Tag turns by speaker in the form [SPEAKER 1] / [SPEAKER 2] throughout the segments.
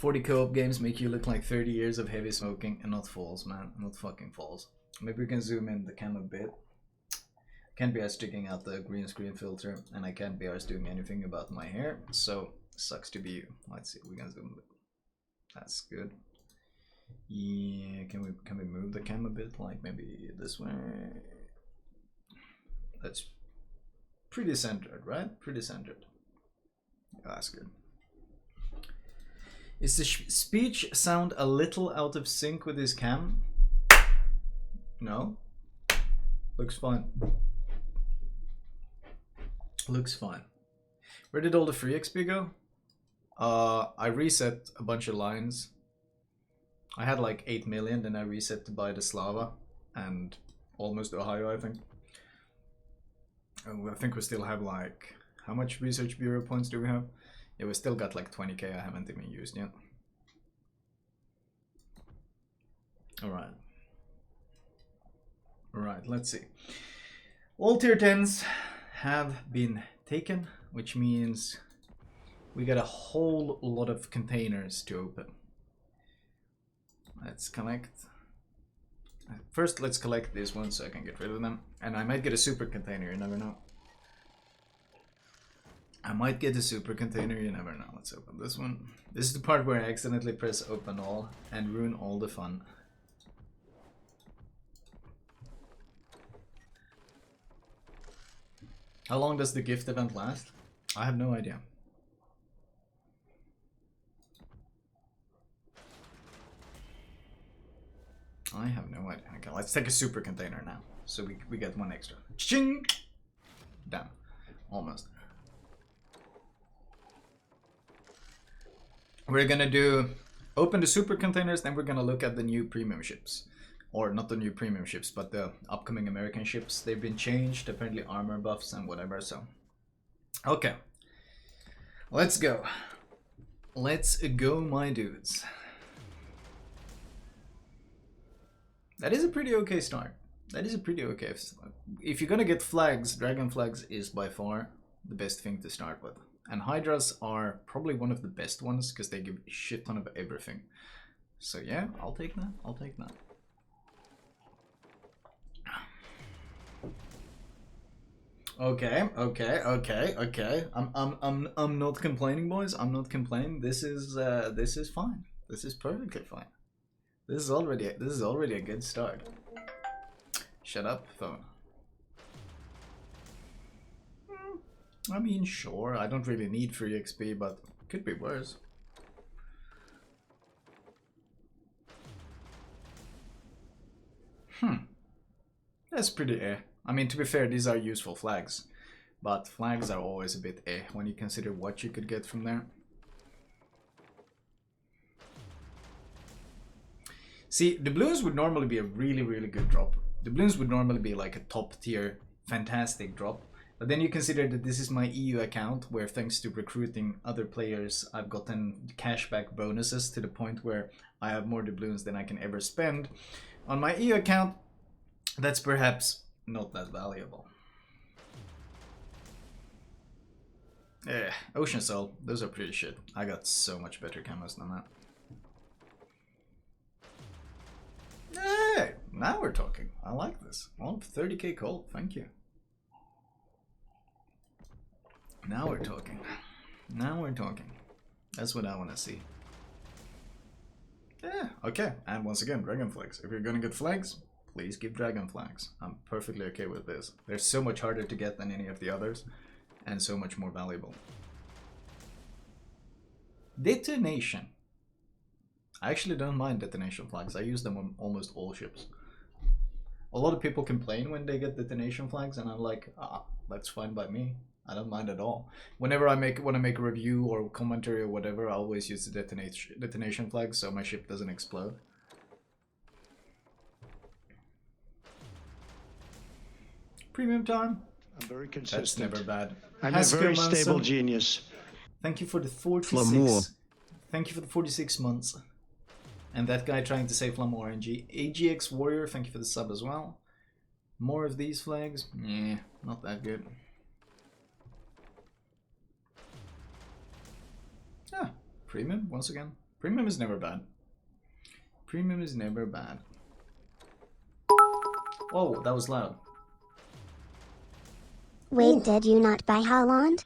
[SPEAKER 1] 40 co-op games make you look like 30 years of heavy smoking, and not false, man. Not fucking false. Maybe we can zoom in the cam a bit. Can't be arsed sticking out the green screen filter, and I can't be arsed doing anything about my hair, so sucks to be you. Let's see, we can zoom a bit. That's good. Yeah, can we move the cam a bit, like maybe this way? That's pretty centered, right? Pretty centered. That's good. Is the speech sound a little out of sync with his cam? No. Looks fine. Looks fine. Where did all the free XP go? I reset a bunch of lines. I had like 8 million, then I reset to buy the Slava and almost Ohio, I think. I think we still have like, how much Research Bureau points do we have? Yeah, we still got like 20k I haven't even used yet. Alright. Alright, let's see. All tier 10s have been taken, which means we got a whole lot of containers to open. Let's collect. First, let's collect these ones so I can get rid of them. And I might get a super container, you never know. I might get a super container, you never know. Let's open this one. This is the part where I accidentally press open all and ruin all the fun. How long does the gift event last? I have no idea. I have no idea. Okay, let's take a super container now. So we get one extra. Ching! Done. Almost. We're gonna do open the super containers, then we're gonna look at the new premium ships. Or not the new premium ships, but the upcoming American ships. They've been changed, apparently armor buffs and whatever, so. Okay. Let's go. Let's go, my dudes. That is a pretty okay start. That is a pretty okay start. If you're gonna get flags, dragon flags is by far the best thing to start with. And hydras are probably one of the best ones because they give a shit ton of everything. So yeah, I'll take that. I'll take that. Okay. I'm not complaining, boys. I'm not complaining. This is fine. This is perfectly fine. This is already a good start. Shut up, phone. I mean, sure. I don't really need free XP, but could be worse. That's pretty eh. I mean, to be fair, these are useful flags, but flags are always a bit eh when you consider what you could get from there. See, doubloons would normally be a really, really good drop. Doubloons would normally be like a top tier, fantastic drop. But then you consider that this is my EU account, where thanks to recruiting other players, I've gotten cashback bonuses to the point where I have more doubloons than I can ever spend. On my EU account, that's perhaps not that valuable. Ocean Soul, those are pretty shit. I got so much better camos than that. Hey, now we're talking. I like this. Well, 30k gold, thank you. Now we're talking. Now we're talking. That's what I want to see. Yeah, okay. And once again, dragon flags. If you're gonna get flags, please give dragon flags. I'm perfectly okay with this. They're so much harder to get than any of the others, and so much more valuable. Detonation. I actually don't mind detonation flags. I use them on almost all ships. A lot of people complain when they get detonation flags, and I'm like, that's fine by me. I don't mind at all. Whenever I want to make a review or commentary or whatever, I always use the detonation flag so my ship doesn't explode. Premium time.
[SPEAKER 2] I'm very consistent.
[SPEAKER 1] That's never bad.
[SPEAKER 2] I'm a very stable genius.
[SPEAKER 1] Thank you for the 46.
[SPEAKER 3] Flamu.
[SPEAKER 1] Thank you for the 46 months. And that guy trying to say Flamu RNG. AGX Warrior, thank you for the sub as well. More of these flags? Yeah, not that good. Yeah, premium once again. Premium is never bad. Premium is never bad. Oh, that was loud.
[SPEAKER 3] Wait,
[SPEAKER 1] Ooh.
[SPEAKER 3] did you not buy Holland?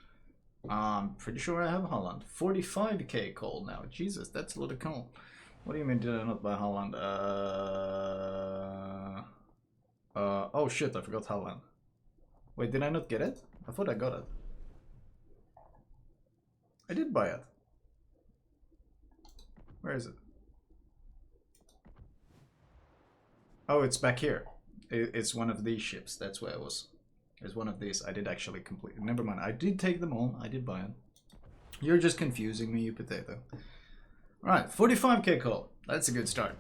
[SPEAKER 1] I'm pretty sure I have Holland. 45k coal now. Jesus, that's a lot of coal. What do you mean did I not buy Holland? Oh shit, I forgot Holland. Wait, did I not get it? I thought I got it. I did buy it. Where is it? Oh, it's back here. It's one of these ships. That's where it was. There's one of these. I did actually complete. Never mind. I did take them all. I did buy it. You're just confusing me, you potato. Alright, 45k coal. That's a good start.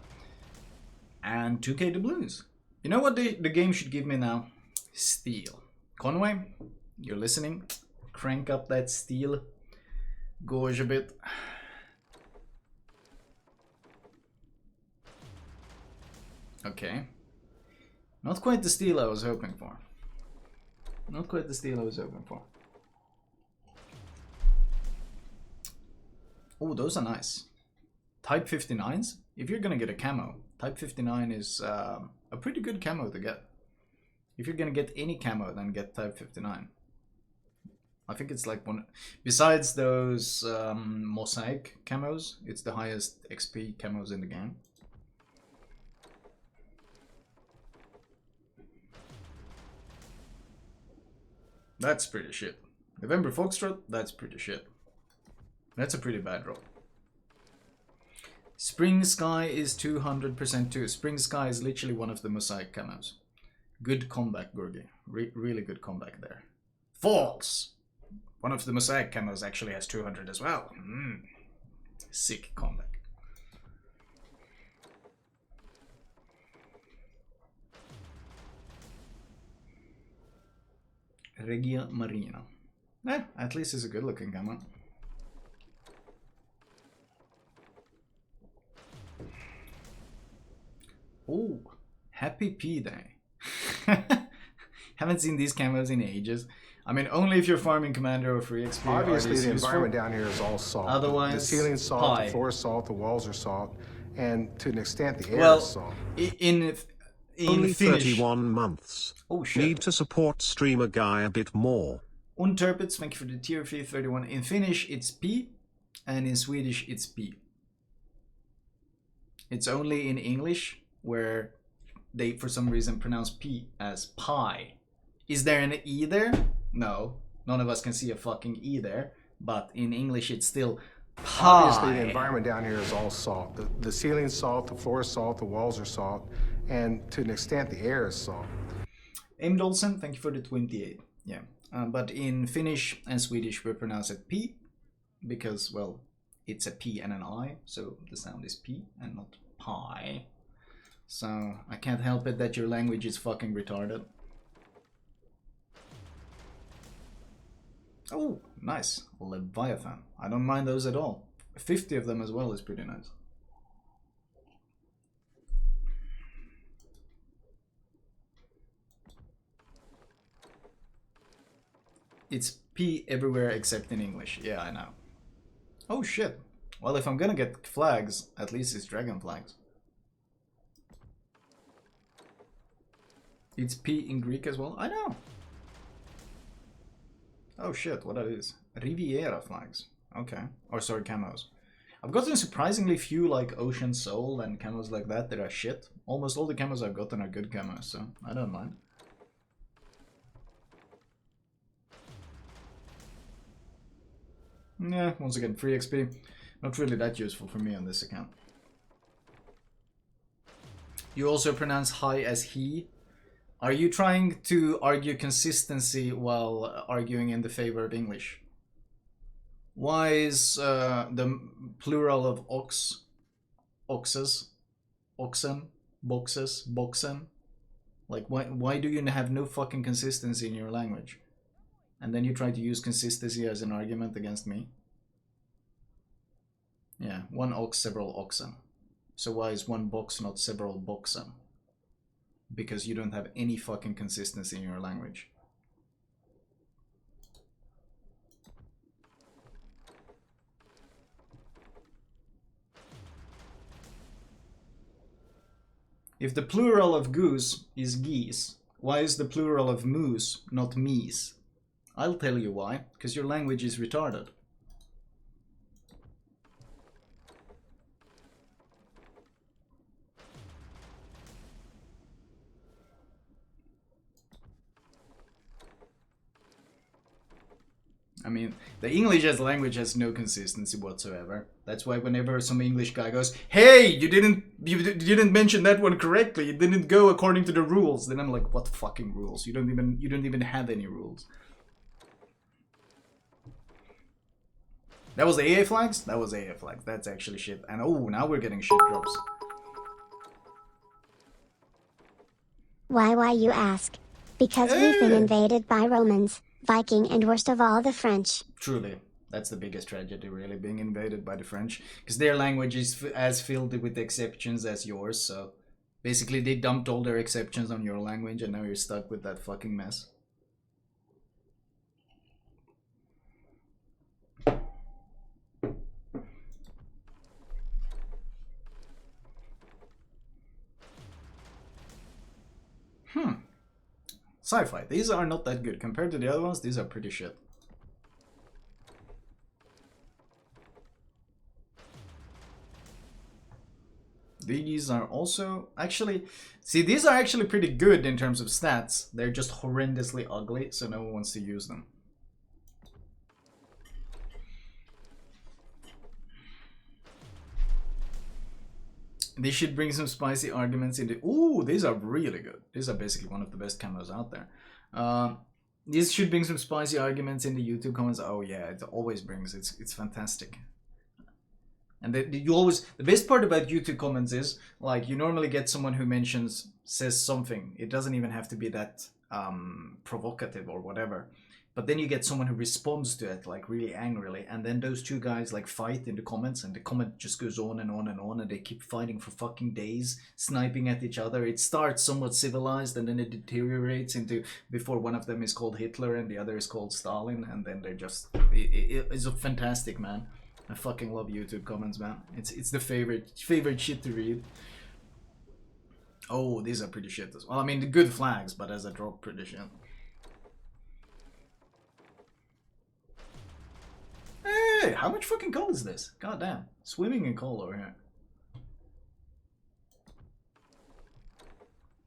[SPEAKER 1] And 2k doubloons. You know what the game should give me now? Steel. Conway, you're listening. Crank up that steel. Gorge a bit. Okay. Not quite the steel I was hoping for. Not quite the steel I was hoping for. Oh, those are nice. Type 59s? If you're gonna get a camo, Type 59 is a pretty good camo to get. If you're gonna get any camo, then get Type 59. I think it's like one... Besides those mosaic camos, it's the highest XP camos in the game. That's pretty shit. November Foxtrot, that's pretty shit. That's a pretty bad roll. Spring Sky is 200% too. Spring Sky is literally one of the mosaic camos. Good comeback, Gurgi. Really good comeback there. False! One of the mosaic camos actually has 200 as well. Sick comeback. Regia Marina. At least it's a good looking camo. Oh, happy P Day. Haven't seen these camos in ages. I mean, only if you're farming commander or free XP.
[SPEAKER 4] Obviously, the environment down here is all salt.
[SPEAKER 1] Otherwise,
[SPEAKER 4] the ceiling's salt,
[SPEAKER 1] pie.
[SPEAKER 4] the floor is salt, the walls are salt, and to an extent, the air
[SPEAKER 1] Well,
[SPEAKER 4] is salt.
[SPEAKER 1] in
[SPEAKER 5] Only
[SPEAKER 1] Finnish,
[SPEAKER 5] 31 months.
[SPEAKER 1] Oh shit.
[SPEAKER 5] Need to support streamer guy a bit more.
[SPEAKER 1] Untitled, thank you for the tier fee, 31. In Finnish, it's P, and in Swedish, it's P. It's only in English where they, for some reason, pronounce P as pie. Is there an E there? No. None of us can see a fucking E there. But in English, it's still pie.
[SPEAKER 4] Obviously, the environment down here is all salt. The ceiling's salt, the floor is salt, the walls are salt, and to an extent, the air is salt.
[SPEAKER 1] M. Dolson, thank you for the 28. Yeah. But in Finnish and Swedish, we pronounce it P. Because, well, it's a P and an I. So the sound is P and not pie. So I can't help it that your language is fucking retarded. Oh, nice. Leviathan. I don't mind those at all. 50 of them as well is pretty nice. It's P everywhere except in English. Yeah, I know. Oh shit. Well, if I'm gonna get flags, at least it's dragon flags. It's P in Greek as well? I know. Oh shit, what are these? Riviera flags. Okay. Or sorry, camos. I've gotten surprisingly few like Ocean Soul and camos like that that are shit. Almost all the camos I've gotten are good camos, so I don't mind. Yeah, once again, free XP. Not really that useful for me on this account. You also pronounce hi as he. Are you trying to argue consistency while arguing in the favor of English? Why is the plural of oxes, oxen, boxes, boxen? Like, why do you have no fucking consistency in your language? And then you try to use consistency as an argument against me? Yeah, one ox, several oxen. So why is one box not several boxen? Because you don't have any fucking consistency in your language. If the plural of goose is geese, why is the plural of moose not meese? I'll tell you why. Because your language is retarded. I mean, the English as language has no consistency whatsoever. That's why whenever some English guy goes, "Hey, you didn't mention that one correctly. It didn't go according to the rules." Then I'm like, "What fucking rules? You don't even have any rules." That was AA flags? That was AA flags. That's actually shit. And oh, now we're getting shit drops.
[SPEAKER 3] Why you ask? Because we've been invaded by Romans, Viking, and worst of all, the French.
[SPEAKER 1] Truly, that's the biggest tragedy, really, being invaded by the French. Because their language is as filled with exceptions as yours, so basically they dumped all their exceptions on your language and now you're stuck with that fucking mess. Sci-fi. These are not that good. Compared to the other ones, these are pretty shit. These are also... Actually... See, these are actually pretty good in terms of stats. They're just horrendously ugly, so no one wants to use them. They should bring some spicy arguments into... Ooh, these are really good. These are basically one of the best camos out there. These should bring some spicy arguments in the YouTube comments. Oh yeah, it always brings. It's fantastic. And the best part about YouTube comments is, like, you normally get someone who says something. It doesn't even have to be that provocative or whatever. But then you get someone who responds to it, like, really angrily. And then those two guys, like, fight in the comments. And the comment just goes on and on and on. And they keep fighting for fucking days, sniping at each other. It starts somewhat civilized and then it deteriorates into... Before one of them is called Hitler and the other is called Stalin. And then they're just... It's a fantastic, man. I fucking love YouTube comments, man. It's the favorite shit to read. Oh, these are pretty shit as well. I mean, the good flags, but as a drop, pretty shit. Hey, how much fucking coal is this? God damn. Swimming in coal over here.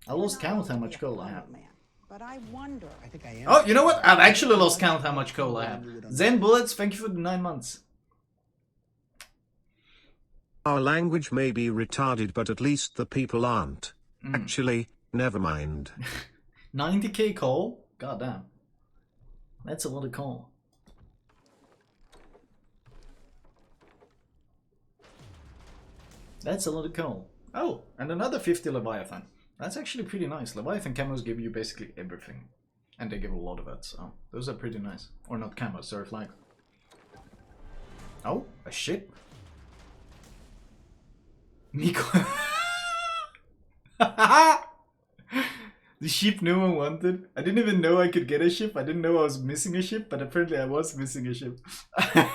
[SPEAKER 1] I lost count how much coal I have.
[SPEAKER 6] But I wonder. I think I am.
[SPEAKER 1] Oh, you know what? I've actually lost count how much coal I have. Zen Bullets, thank you for the 9 months.
[SPEAKER 5] Our language may be retarded, but at least the people aren't. Actually, never mind.
[SPEAKER 1] 90k coal? God damn. That's a lot of coal. That's a lot of coal. Oh, and another 50 Leviathan. That's actually pretty nice. Leviathan camos give you basically everything. And they give a lot of it, so those are pretty nice. Or not camos, sorry, flags. Oh, a ship. Miko. The ship no one wanted. I didn't even know I could get a ship. I didn't know I was missing a ship, but apparently I was missing a ship. I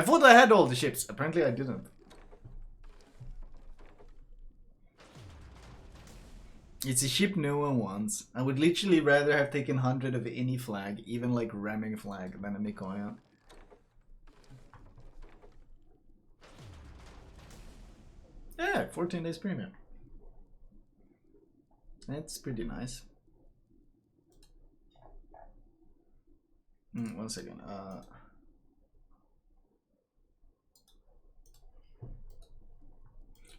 [SPEAKER 1] thought I had all the ships. Apparently I didn't. It's a ship no one wants. I would literally rather have taken 100 of any flag, even like ramming flag, than a Mikoya. Yeah, 14 days premium. That's pretty nice. 1 second.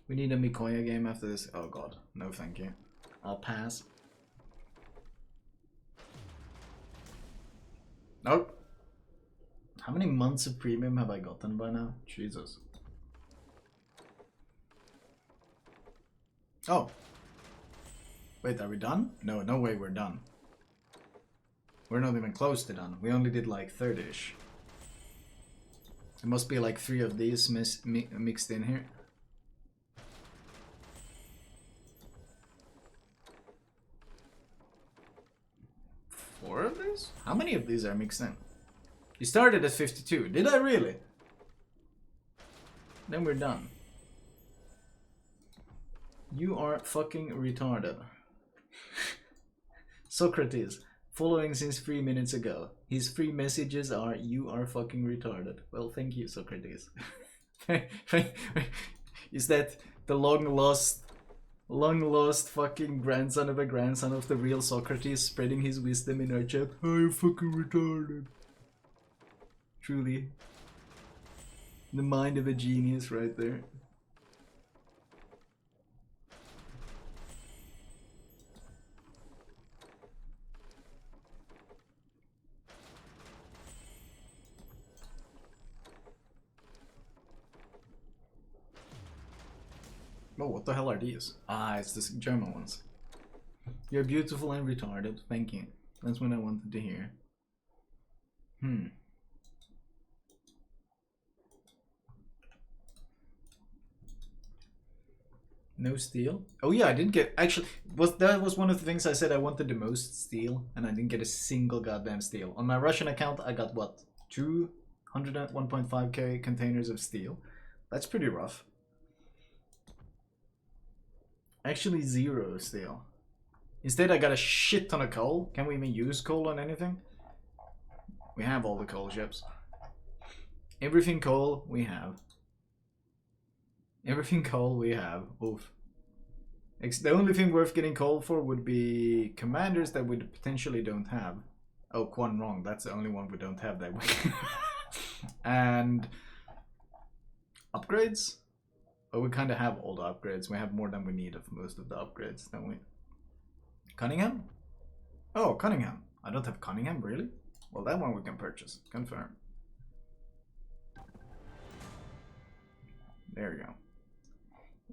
[SPEAKER 1] We need a Mikoya game after this. Oh god, no thank you. I'll pass. Nope. How many months of premium have I gotten by now? Jesus. Oh. Wait, are we done? No, no way we're done. We're not even close to done. We only did like 30-ish. There must be like 3 of these mixed in here. Four of these? How many of these are mixed in? You started at 52. Did I really? Then we're done. You are fucking retarded. Socrates, following since 3 minutes ago. His 3 messages are, you are fucking retarded. Well, thank you, Socrates. Is that the long lost fucking grandson of a grandson of the real Socrates spreading his wisdom in our chat? Oh, you're fucking retarded. Truly. The mind of a genius right there. Oh, what the hell are these? Ah, it's the German ones. You're beautiful and retarded. Thank you. That's what I wanted to hear. No steel? Oh yeah, I didn't get... Actually, that was one of the things I said I wanted the most steel, and I didn't get a single goddamn steel. On my Russian account, I got what? 1.5k containers of steel. That's pretty rough. Actually 0 steel. Instead I got a shit ton of coal. Can we even use coal on anything? We have all the coal ships. Everything coal we have. Everything coal we have. Oof. The only thing worth getting coal for would be commanders that we potentially don't have. Oh, Quan wrong. That's the only one we don't have that we and upgrades. But we kind of have all the upgrades. We have more than we need of most of the upgrades, don't we? Cunningham? Oh, Cunningham. I don't have Cunningham, really? Well, that one we can purchase. Confirm. There we go.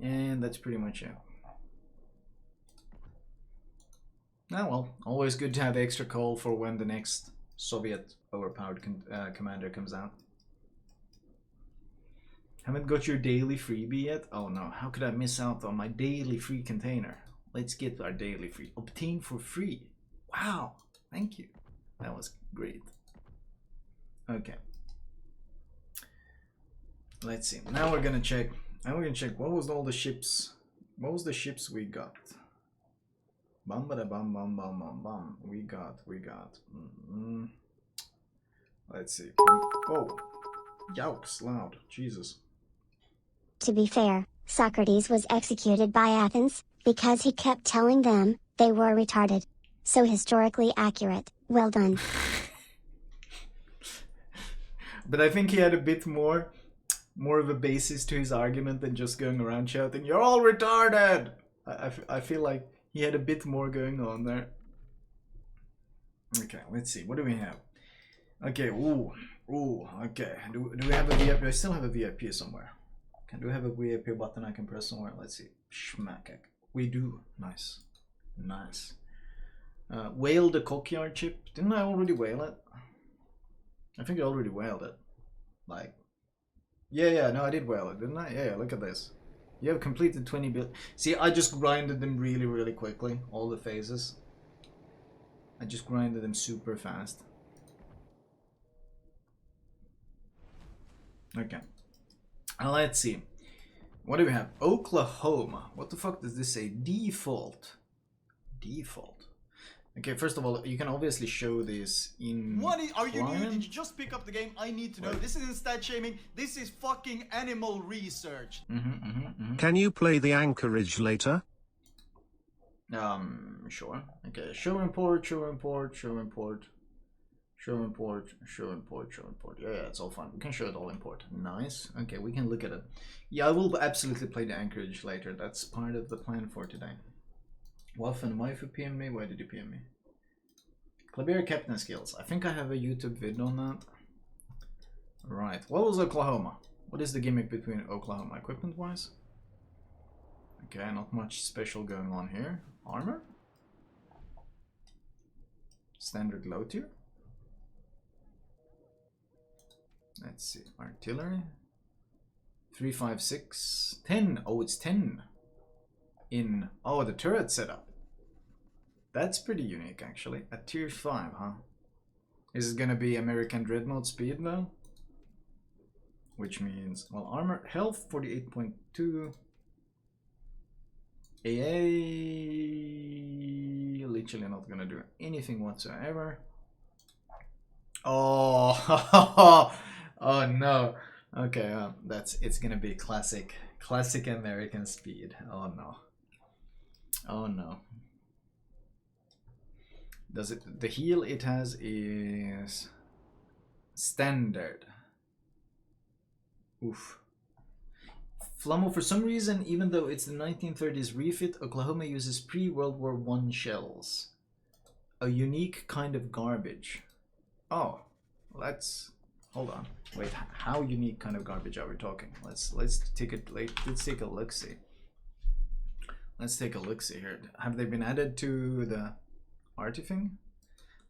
[SPEAKER 1] And that's pretty much it. Ah, well, always good to have extra coal for when the next Soviet overpowered commander comes out. Haven't got your daily freebie yet? Oh no, how could I miss out on my daily free container? Let's get our daily free. Obtain for free. Wow, thank you. That was great. Okay. Let's see. Now we're gonna check. What was all the ships. What was the ships we got? Bum ba da bum bum bum bum bum. We got. Let's see. Oh, yowks, loud. Jesus.
[SPEAKER 3] To be fair, Socrates was executed by Athens, because he kept telling them they were retarded. So historically accurate. Well done.
[SPEAKER 1] But I think he had a bit more of a basis to his argument than just going around shouting, "You're all retarded!" I feel like he had a bit more going on there. Okay, let's see. What do we have? Okay, okay. Do we have a VIP? I still have a VIP somewhere. Do we have a VIP button I can press somewhere? Let's see. Schmack. We do. Nice. Whale the Cockyard chip. Didn't I already whale it? I think I already whaled it. Like, yeah, no, I did whale it, didn't I? Yeah, look at this. You have completed 20 build. See, I just grinded them really quickly. All the phases. I just grinded them super fast. Okay. Let's see. What do we have? Oklahoma. What the fuck does this say? Default. Okay, first of all, you can obviously show this in.
[SPEAKER 7] What are you new?
[SPEAKER 1] client.
[SPEAKER 7] Did you just pick up the game? I need to know. This isn't stat shaming. This is fucking animal research.
[SPEAKER 5] Can you play the Anchorage later?
[SPEAKER 1] Sure. Okay, show import. Yeah, it's all fine. We can show it all import. Nice. Okay, we can look at it. Yeah, I will absolutely play the Anchorage later. That's part of the plan for today. Waffen, why you PM me? Why did you PM me? Clavier Captain Skills. I think I have a YouTube vid on that. Right. What was Oklahoma? What is the gimmick between Oklahoma equipment wise? Okay, not much special going on here. Armor? Standard low tier? Let's see. Artillery? 3, 5, 6, 10. Oh, it's 10. In the turret setup. That's pretty unique actually. At tier 5, huh? Is it gonna be American Dreadnought speed though? Which means, well, armor health 48.2. AA, literally not gonna do anything whatsoever. Oh, oh no. Okay, it's gonna be classic American speed. Oh no. Oh no. Does it? The heal it has is standard. Oof. Flamu, for some reason, even though it's the 1930s refit, Oklahoma uses pre-World War I shells. A unique kind of garbage. Oh, let's hold on. Wait, how unique kind of garbage are we talking? Let's take a look see. Let's take a look see here. Have they been added to the arty thing?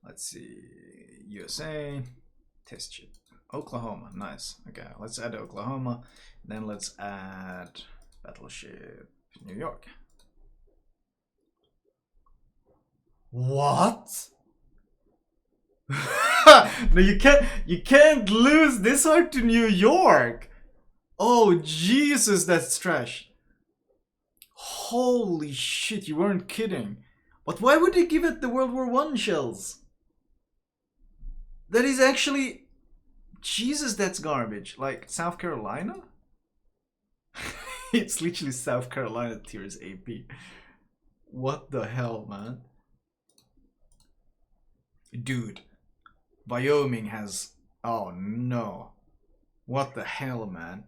[SPEAKER 1] Let's see. USA test ship. Oklahoma, nice. Okay, let's add Oklahoma. Then let's add battleship New York. What? No, you can't lose this hard to New York. Oh Jesus, that's trash. Holy shit, you weren't kidding. But why would they give it the World War I shells? That is actually... Jesus, that's garbage. Like, South Carolina? It's literally South Carolina tiers AP. What the hell, man? Dude. Wyoming has... Oh, no. What the hell, man?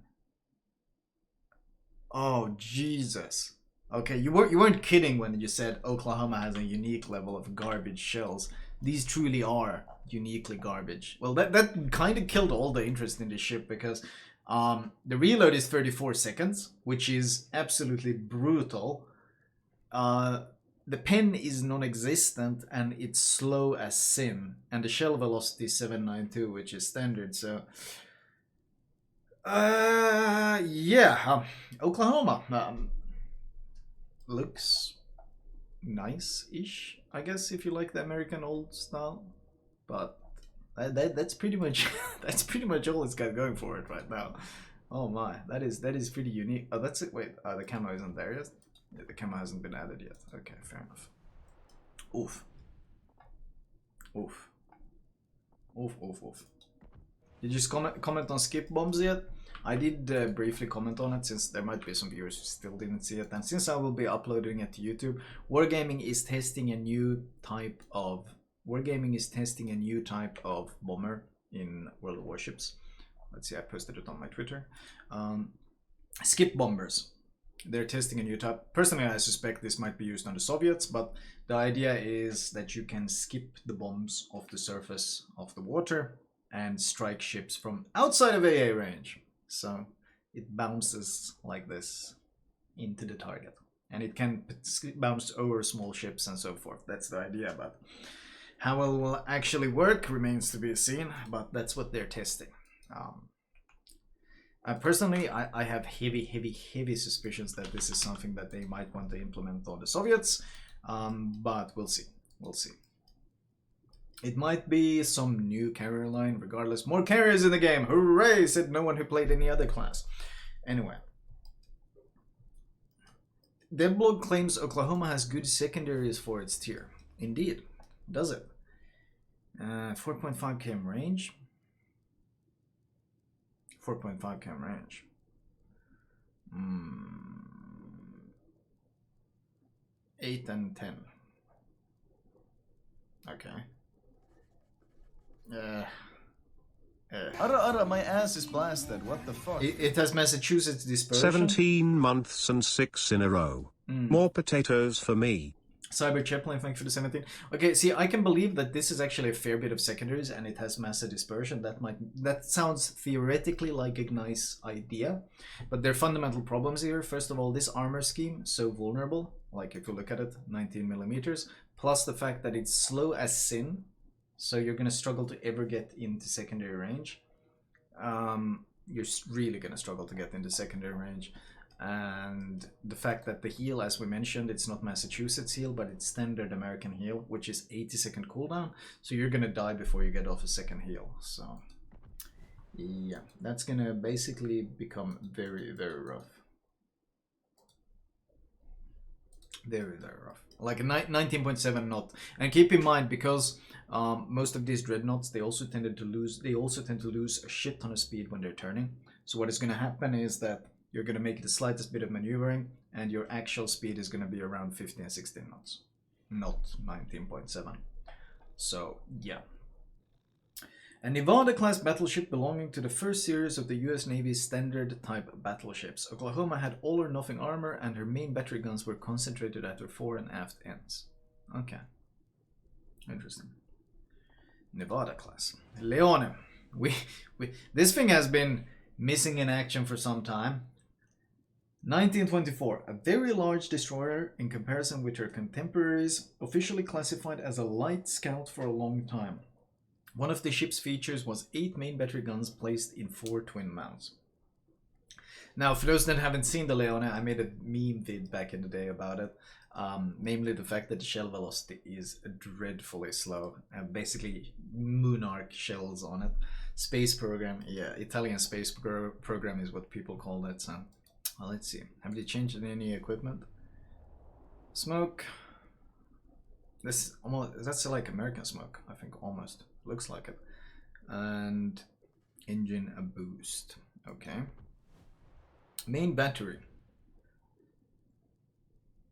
[SPEAKER 1] Oh, Jesus. Okay, you weren't kidding when you said Oklahoma has a unique level of garbage shells. These truly are uniquely garbage. Well, that kind of killed all the interest in the ship because the reload is 34 seconds, which is absolutely brutal. The pen is non-existent and it's slow as sin, and the shell velocity is 792, which is standard. So, yeah, Oklahoma looks nice-ish, I guess, if you like the American old style. But that's pretty much that's pretty much all it's got going for it right now. Oh my, that is pretty unique. Oh, that's it. Wait, the camo isn't there yet. Yeah, the camo hasn't been added yet. Okay, fair enough. Oof. Oof. Oof. Oof. Oof. Did you comment on skip bombs yet? I did briefly comment on it, since there might be some viewers who still didn't see it, and since I will be uploading it to YouTube, Wargaming is testing a new type of bomber in World of Warships. Let's see, I posted it on my Twitter. Skip bombers. They're testing a new type. Personally, I suspect this might be used on the Soviets, but the idea is that you can skip the bombs off the surface of the water and strike ships from outside of AA range. So it bounces like this into the target, and it can bounce over small ships and so forth. That's the idea, but how it will actually work remains to be seen, but that's what they're testing. Personally, I have heavy suspicions that this is something that they might want to implement on the Soviets, but we'll see. We'll see. It might be some new carrier line, regardless. More carriers in the game! Hooray! Said no one who played any other class. Anyway. Devblog claims Oklahoma has good secondaries for its tier. Indeed. Does it? 4.5 km range. 4.5 km range. 8 and 10. Okay.
[SPEAKER 7] My ass is blasted. What the fuck?
[SPEAKER 1] It has Massachusetts dispersion.
[SPEAKER 5] 17 months and 6 in a row. More potatoes for me.
[SPEAKER 1] Cyber Chaplain, thank you for the 17. Okay, see, I can believe that this is actually a fair bit of secondaries and it has massive dispersion. That sounds theoretically like a nice idea, but there are fundamental problems here. First of all, this armor scheme so vulnerable. Like if you look at it, 19 millimeters, plus the fact that it's slow as sin, so you're gonna struggle to ever get into secondary range. You're really gonna struggle to get into secondary range. And the fact that the heal, as we mentioned, it's not Massachusetts heal, but it's standard American heal, which is 80-second cooldown, so you're gonna die before you get off a second heal. So yeah, that's gonna basically become very rough. Very, very rough. Like a 19.7 knot. And keep in mind, because most of these dreadnoughts, they also tend to lose a shit ton of speed when they're turning. So what is going to happen is that you're going to make the slightest bit of maneuvering, and your actual speed is going to be around 15 and 16 knots, not 19.7. So yeah. A Nevada-class battleship belonging to the first series of the U.S. Navy's standard-type battleships. Oklahoma had all-or-nothing armor, and her main battery guns were concentrated at her fore and aft ends. Okay. Interesting. Nevada-class. Leone. This thing has been missing in action for some time. 1924. A very large destroyer in comparison with her contemporaries, officially classified as a light scout for a long time. One of the ship's features was 8 main battery guns placed in 4 twin mounts. Now, for those that haven't seen the Leone, I made a meme vid back in the day about it. Namely the fact that the shell velocity is dreadfully slow. Basically, Monarch shells on it. Space program, yeah, Italian space program is what people call that. So, well, let's see. Have they changed any equipment? Smoke. This almost, that's like American smoke, I think, almost. Looks like it. And engine a boost. Okay. Main battery.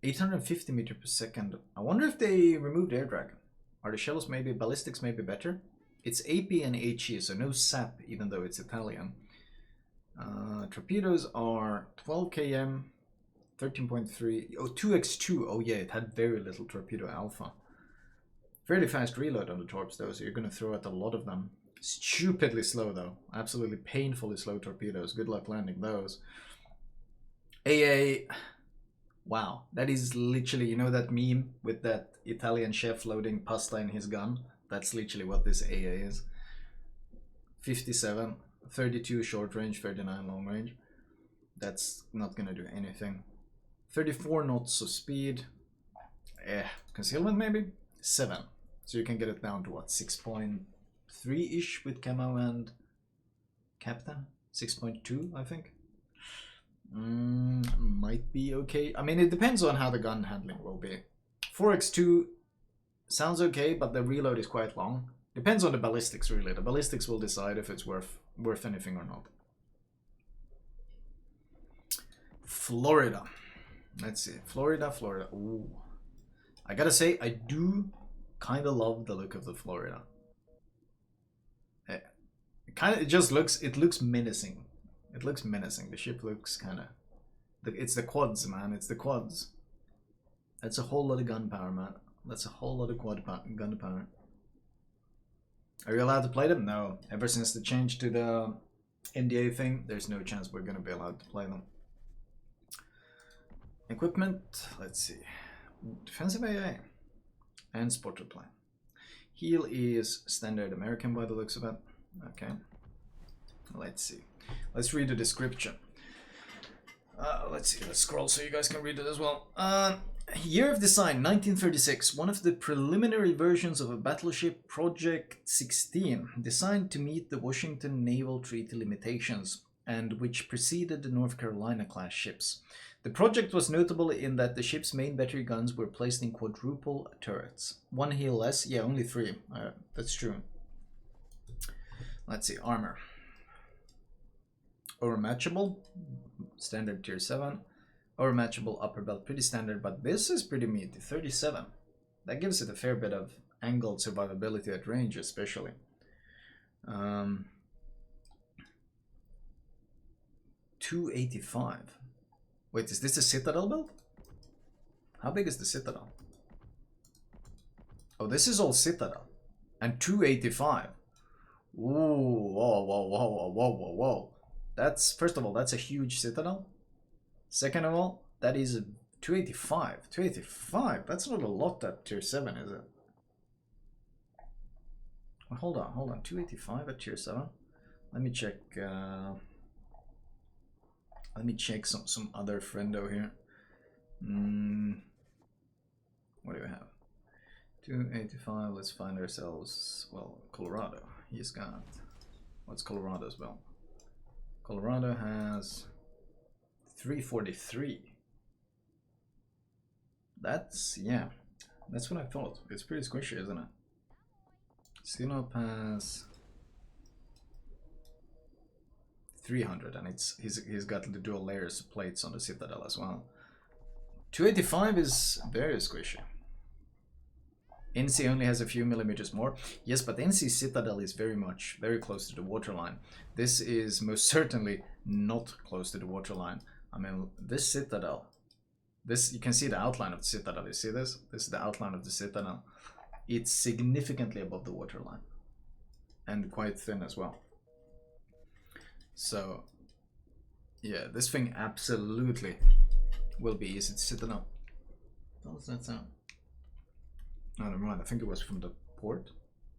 [SPEAKER 1] 850 meter per second. I wonder if they removed air drag. Are the shells maybe, ballistics maybe better? It's AP and HE, so no SAP, even though it's Italian. Torpedoes are 12 km, 13.3, oh, 2x2. Oh yeah, it had very little torpedo alpha. Fairly fast reload on the torps though, so you're going to throw out a lot of them. Stupidly slow though. Absolutely painfully slow torpedoes. Good luck landing those. AA. Wow. That is literally, you know that meme with that Italian chef loading pasta in his gun? That's literally what this AA is. 57. 32 short range, 39 long range. That's not going to do anything. 34 knots of speed. Concealment maybe? 7. So you can get it down to what, 6.3-ish with camo and captain? 6.2, I think. Might be okay. I mean, it depends on how the gun handling will be. 4x2 sounds okay, but the reload is quite long. Depends on the ballistics, really. The ballistics will decide if it's worth anything or not. Florida. Let's see. Florida. Ooh. I gotta say, I do kind of love the look of the Florida. It just looks, it looks menacing. It looks menacing. The ship looks kind of, it's the quads, man. It's the quads. That's a whole lot of gunpowder, man. That's a whole lot of gunpowder. Are you allowed to play them? No. Ever since the change to the NDA thing, there's no chance we're going to be allowed to play them. Equipment, let's see. Defensive AA and sporter plane. Heel is standard American by the looks of it. Okay. Let's see. Let's read the description. Let's see. Let's scroll so you guys can read it as well. Year of design 1936. One of the preliminary versions of a battleship, Project 16, designed to meet the Washington Naval Treaty limitations, and which preceded the North Carolina class ships. The project was notable in that the ship's main battery guns were placed in quadruple turrets. One heel less, yeah, only 3. That's true. Let's see, armor. Overmatchable, standard tier 7. Overmatchable upper belt, pretty standard, but this is pretty meaty, 37. That gives it a fair bit of angled survivability at range, especially. 285. Wait, is this a Citadel build? How big is the Citadel? Oh, this is all Citadel. And 285. Ooh, whoa. That's, first of all, that's a huge Citadel. Second of all, that is 285. 285, that's not a lot at tier 7, is it? Well, hold on. 285 at tier 7? Let me check. Let me check some other friendo here. What do we have? 285, let's find ourselves, well, Colorado. He's got, what's Colorado's belt? Colorado has 343. That's, yeah, that's what I thought. It's pretty squishy, isn't it? Sinop has 300, and he's got the dual layers of plates on the Citadel as well. 285 is very squishy. NC only has a few millimeters more. Yes, but NC Citadel is very close to the waterline. This is most certainly not close to the waterline. I mean, this Citadel, you can see the outline of the Citadel. You see this? This is the outline of the Citadel. It's significantly above the waterline and quite thin as well. So, yeah, this thing absolutely will be easy to Citadel. What does that sound? Oh, never mind. I think it was from the port.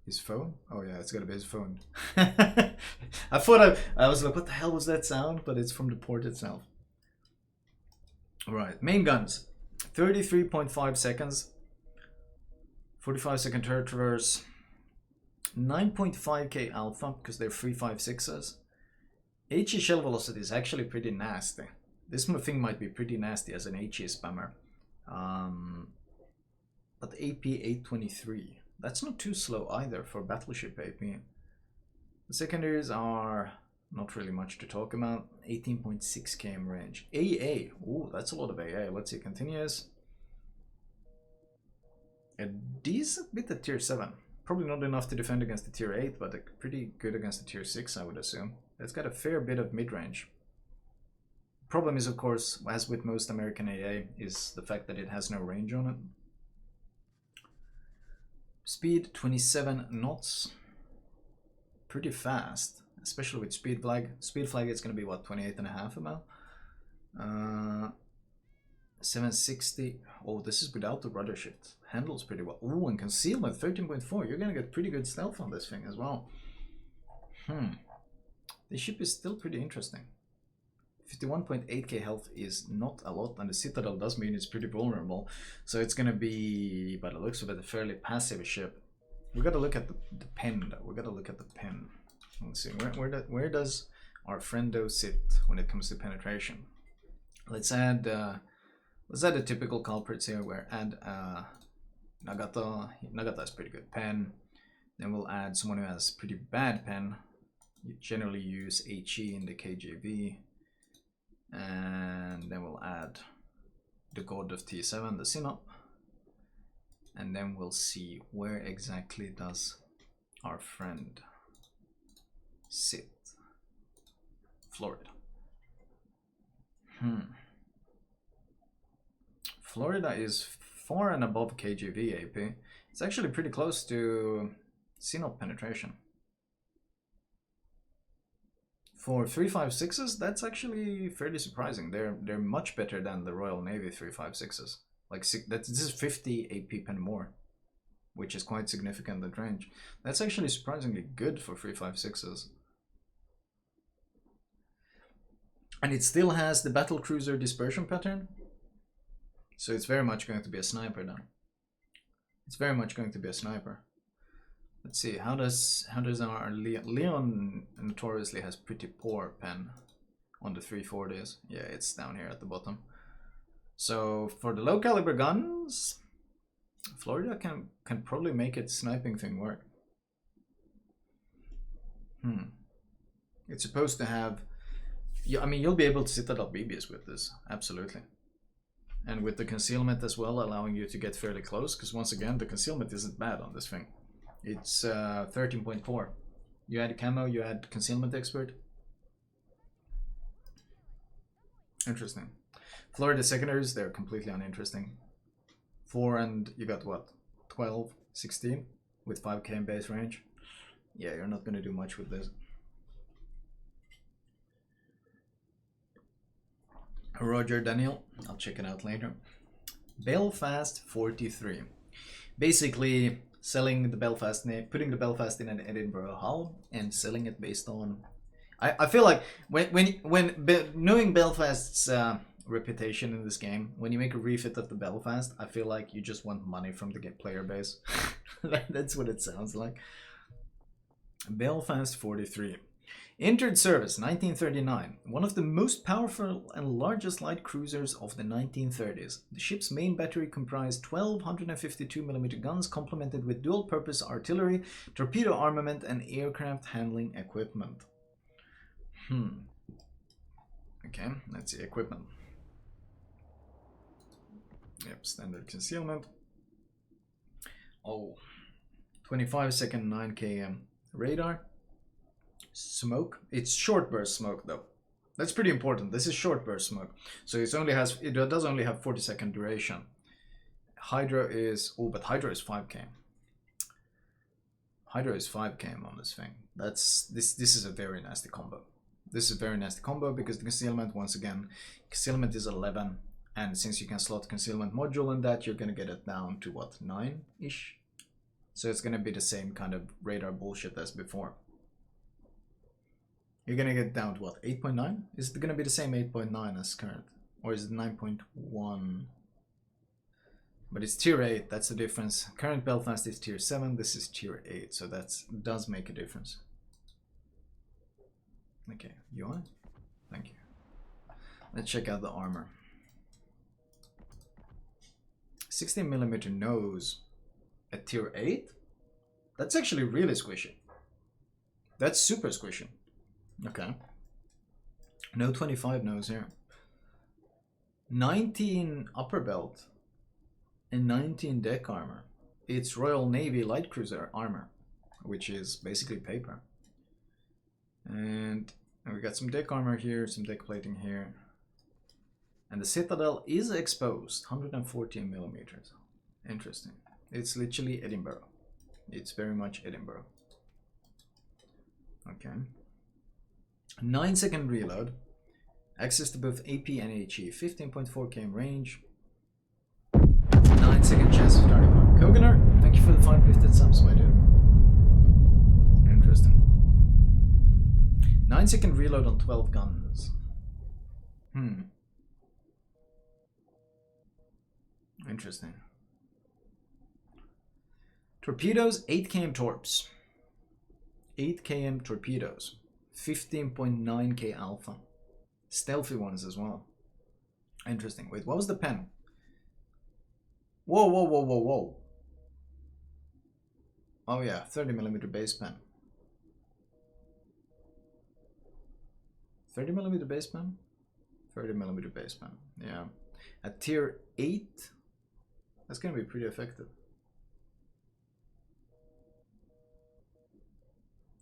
[SPEAKER 1] His phone? Oh yeah, it's gotta be his phone. I thought I was like, what the hell was that sound? But it's from the port itself. Right, main guns. 33.5 seconds. 45-second turret traverse. 9.5k alpha, because they're 3.56s. HE shell velocity is actually pretty nasty. This thing might be pretty nasty as an HE spammer. But AP 823, that's not too slow either for battleship AP. The secondaries are not really much to talk about. 18.6 km range. AA, ooh, that's a lot of AA. Let's see, continuous. A decent bit at tier 7. Probably not enough to defend against the tier 8, but pretty good against the tier 6, I would assume. It's got a fair bit of mid-range. Problem is, of course, as with most American AA, is the fact that it has no range on it. Speed 27 knots. Pretty fast, especially with speed flag. Speed flag is going to be what, 28.5 about? 760. Oh, this is without the rudder shift. Handles pretty well. Oh, and concealment 13.4. You're going to get pretty good stealth on this thing as well. The ship is still pretty interesting. 51.8k health is not a lot, and the Citadel does mean it's pretty vulnerable. So it's going to be, by the looks of it, a fairly passive ship. We got to look at the pen, though. We got to look at the pen. Let's see, where does our friendo sit when it comes to penetration? Let's add the typical culprits here. Where add Nagata. Nagata has pretty good pen. Then we'll add someone who has pretty bad pen. You generally use HE in the KJV. And then we'll add the god of T7, the Sinop. And then we'll see where exactly does our friend sit. Florida. Florida is far and above KJV AP. It's actually pretty close to Sinop penetration. For 3.56s, that's actually fairly surprising. They're much better than the Royal Navy 3.56s. Like this is 50 AP pen more, which is quite significant at range. That's actually surprisingly good for 3.56s. And it still has the battle cruiser dispersion pattern, so it's very much going to be a sniper now. It's very much going to be a sniper. Let's see, how does our Leon notoriously has pretty poor pen on the 340s. Yeah, it's down here at the bottom. So for the low caliber guns, Florida can probably make its sniping thing work. It's supposed to have, yeah, I mean, you'll be able to Citadel BBs with this, absolutely. And with the concealment as well, allowing you to get fairly close, because once again, the concealment isn't bad on this thing. It's 13.4. You add camo, you add concealment expert. Interesting. Florida secondaries, they're completely uninteresting. 4 and you got what? 12, 16 with 5k in base range. Yeah, you're not going to do much with this. Roger Daniel, I'll check it out later. Belfast 43. Basically, selling the Belfast name, putting the Belfast in an Edinburgh hull and selling it based on. I feel like knowing Belfast's reputation in this game, when you make a refit of the Belfast, I feel like you just want money from the player base. That's what it sounds like. Belfast 43. Entered service 1939. One of the most powerful and largest light cruisers of the 1930s. The ship's main battery comprised 12 152mm guns complemented with dual-purpose artillery, torpedo armament, and aircraft handling equipment. Okay, let's see equipment. Yep, standard concealment. Oh, 25-second 9 km radar. Smoke. It's short burst smoke though. That's pretty important. This is short burst smoke, so it does only have 40-second duration. Hydro is but Hydro is 5 km. Hydro is 5 km on this thing. This is a very nasty combo. This is a very nasty combo because the concealment, once again, concealment is 11, and since you can slot concealment module in that, you're gonna get it down to what, 9-ish. So it's gonna be the same kind of radar bullshit as before. You're gonna get down to what, 8.9? Is it gonna be the same 8.9 as current? Or is it 9.1? But it's tier 8, that's the difference. Current Belfast is tier 7, this is tier 8, so that does make a difference. Okay, UI? Thank you. Let's check out the armor. 16mm nose at tier 8? That's actually really squishy. That's super squishy. Okay. No 25 nose here. 19 upper belt and 19 deck armor. It's Royal Navy light cruiser armor, which is basically paper. And we got some deck armor here, some deck plating here. And the citadel is exposed, 114mm. Interesting. It's literally Edinburgh. It's very much Edinburgh. Okay. 9-second reload. Access to both AP and HE. 15.4 km range. 9-second chance of starting point. Koganer, thank you for the 5 gifted subs, my dude. Interesting. 9-second reload on 12 guns. Interesting. Torpedoes, 8 km torps. 8 km torpedoes. 15.9k alpha. Stealthy ones as well. Interesting. Wait, what was the pen? Whoa, whoa, whoa, whoa, whoa. Oh yeah, 30mm base pen. 30mm base pen? 30mm base pen, yeah. At tier 8, that's gonna be pretty effective.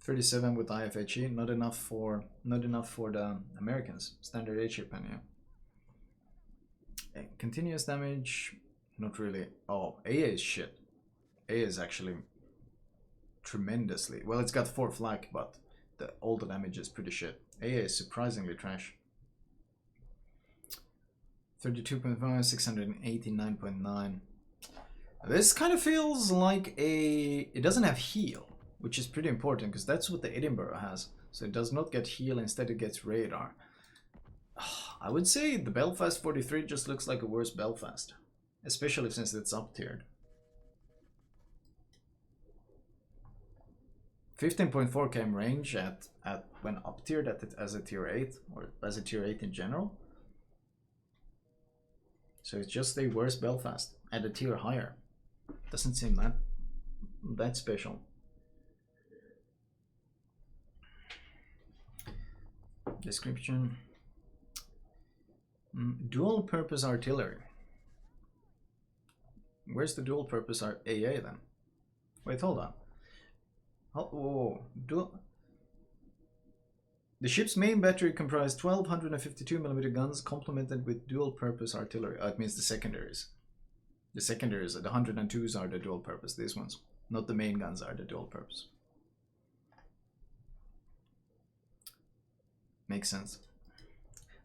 [SPEAKER 1] 37 with IFHE, not enough for the Americans. Standard HE pen, yeah. Continuous damage, not really. Oh, AA is shit. AA is actually tremendously well. It's got 4 flak, but all the damage is pretty shit. AA is surprisingly trash. 32.5, 689.9. This kind of feels like it doesn't have heal, which is pretty important because that's what the Edinburgh has. So it does not get heal, instead it gets radar. I would say the Belfast 43 just looks like a worse Belfast, especially since it's up tiered. 15.4 km range at when up tiered as a tier 8 or as a tier 8 in general. So it's just a worse Belfast at a tier higher. Doesn't seem that special. Description. Dual purpose artillery. Where's the dual purpose AA then? Wait, hold on. The ship's main battery comprised 12 152mm guns complemented with dual-purpose artillery. Oh, it means the secondaries. The secondaries, the 102s are the dual-purpose. These ones, not the main guns, are the dual-purpose. Makes sense.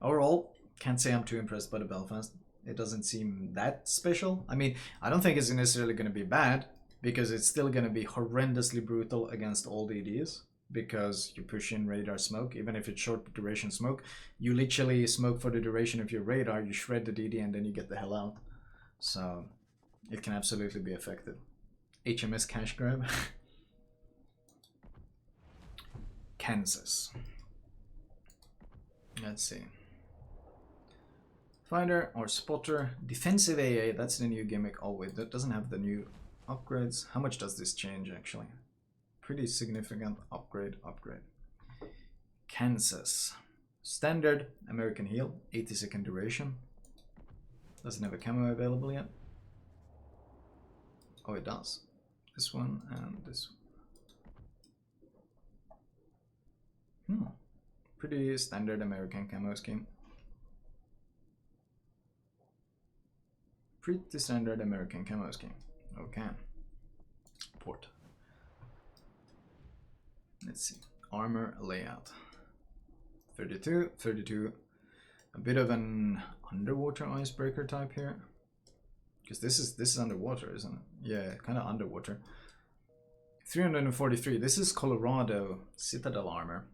[SPEAKER 1] Overall, can't say I'm too impressed by the Belfast. It doesn't seem that special. I mean, I don't think it's necessarily going to be bad, because it's still going to be horrendously brutal against all DDs. Because you push in radar smoke, even if it's short duration smoke, you literally smoke for the duration of your radar, you shred the DD and then you get the hell out. So it can absolutely be effective. HMS cash grab. Kansas. Let's see. Finder or spotter. Defensive AA, that's the new gimmick. Oh wait, that doesn't have the new upgrades. How much does this change actually? Pretty significant upgrade. Kansas. Standard American heal, 80-second duration. Doesn't have a camo available yet. Oh, it does. This one and this one. Pretty standard American camo scheme. Pretty standard American camo scheme. Okay. Port. Let's see. Armor layout. 32, 32. A bit of an underwater icebreaker type here. Because this is underwater, isn't it? Yeah, kind of underwater. 343. This is Colorado Citadel armor.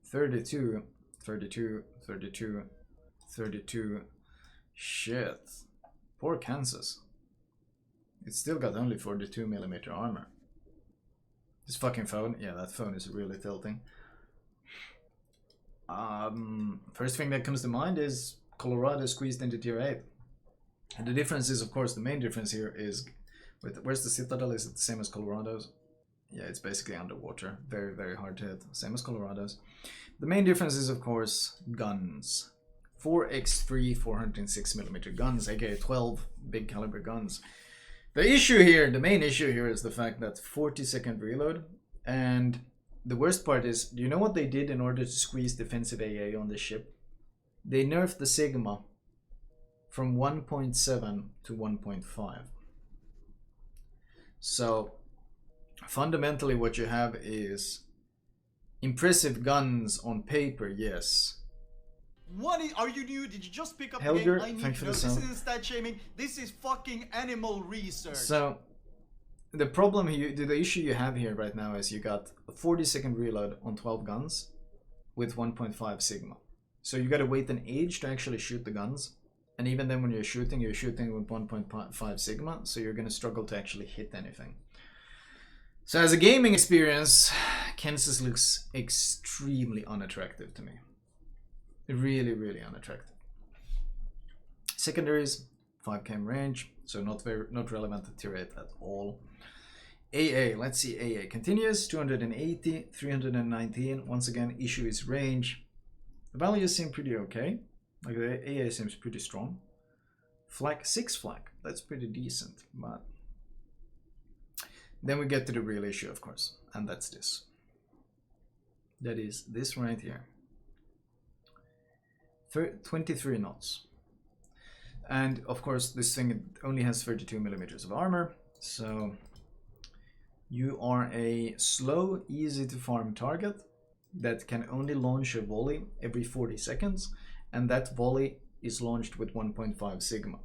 [SPEAKER 1] 32, 32, 32, 32. Shit. Poor Kansas. It's still got only 42mm armor. This fucking phone. Yeah, that phone is really tilting. First thing that comes to mind is Colorado squeezed into tier 8. And the difference is, of course, the main difference here is with where's the Citadel? Is it the same as Colorado's? Yeah, it's basically underwater. Very, very hard to hit. Same as Colorado's. The main difference is, of course, guns. 4x3 406mm guns, aka 12 big caliber guns. The issue here, the main issue here is the fact that 40-second reload. And the worst part is, do you know what they did in order to squeeze defensive AA on the ship? They nerfed the Sigma from 1.7 to 1.5. So fundamentally what you have is impressive guns on paper, yes.
[SPEAKER 7] What are you new? Did you just pick up
[SPEAKER 1] Helger,
[SPEAKER 7] the game? I need
[SPEAKER 1] thank
[SPEAKER 7] to
[SPEAKER 1] you
[SPEAKER 7] know.
[SPEAKER 1] for the
[SPEAKER 7] This
[SPEAKER 1] sub.
[SPEAKER 7] isn't stat shaming. This is fucking animal research.
[SPEAKER 1] So the problem here, the issue you have here right now is you got a 40-second reload on 12 guns with 1.5 Sigma. So you gotta wait an age to actually shoot the guns. And even then when you're shooting with 1.5 Sigma, so you're gonna struggle to actually hit anything. So as a gaming experience, Kansas looks extremely unattractive to me. Really, really unattractive. Secondaries, 5 km range, so not relevant to tier 8 at all. AA, let's see, AA continuous, 280, 319. Once again, issue is range. The values seem pretty okay. Like the AA seems pretty strong. Flak, 6 flak, that's pretty decent, but then we get to the real issue, of course, and that's this. That is this right here. 23 knots. And of course, this thing only has 32mm of armor, so you are a slow, easy to farm target that can only launch a volley every 40 seconds, and that volley is launched with 1.5 Sigma.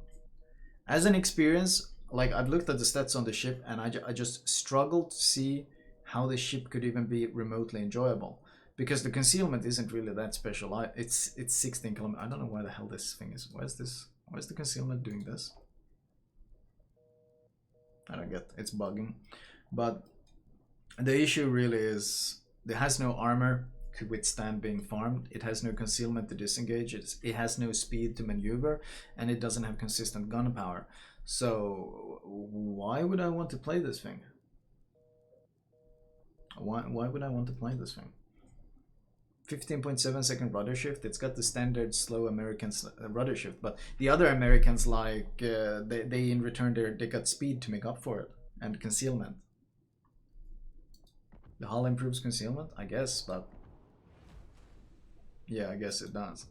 [SPEAKER 1] As an experience, like I've looked at the stats on the ship and I just struggled to see how the ship could even be remotely enjoyable. Because the concealment isn't really that special. It's 16 kilometers. I don't know why the hell this thing is. Why is the concealment doing this? I don't get. It's bugging. But the issue really is it has no armor to withstand being farmed. It has no concealment to disengage. It has no speed to maneuver, and it doesn't have consistent gun power. So why would I want to play this thing? Why would I want to play this thing? 15.7 second rudder shift. It's got the standard slow American rudder shift, but the other Americans, like they in return they got speed to make up for it, and concealment. The hull improves concealment, I guess, but yeah, I guess it does.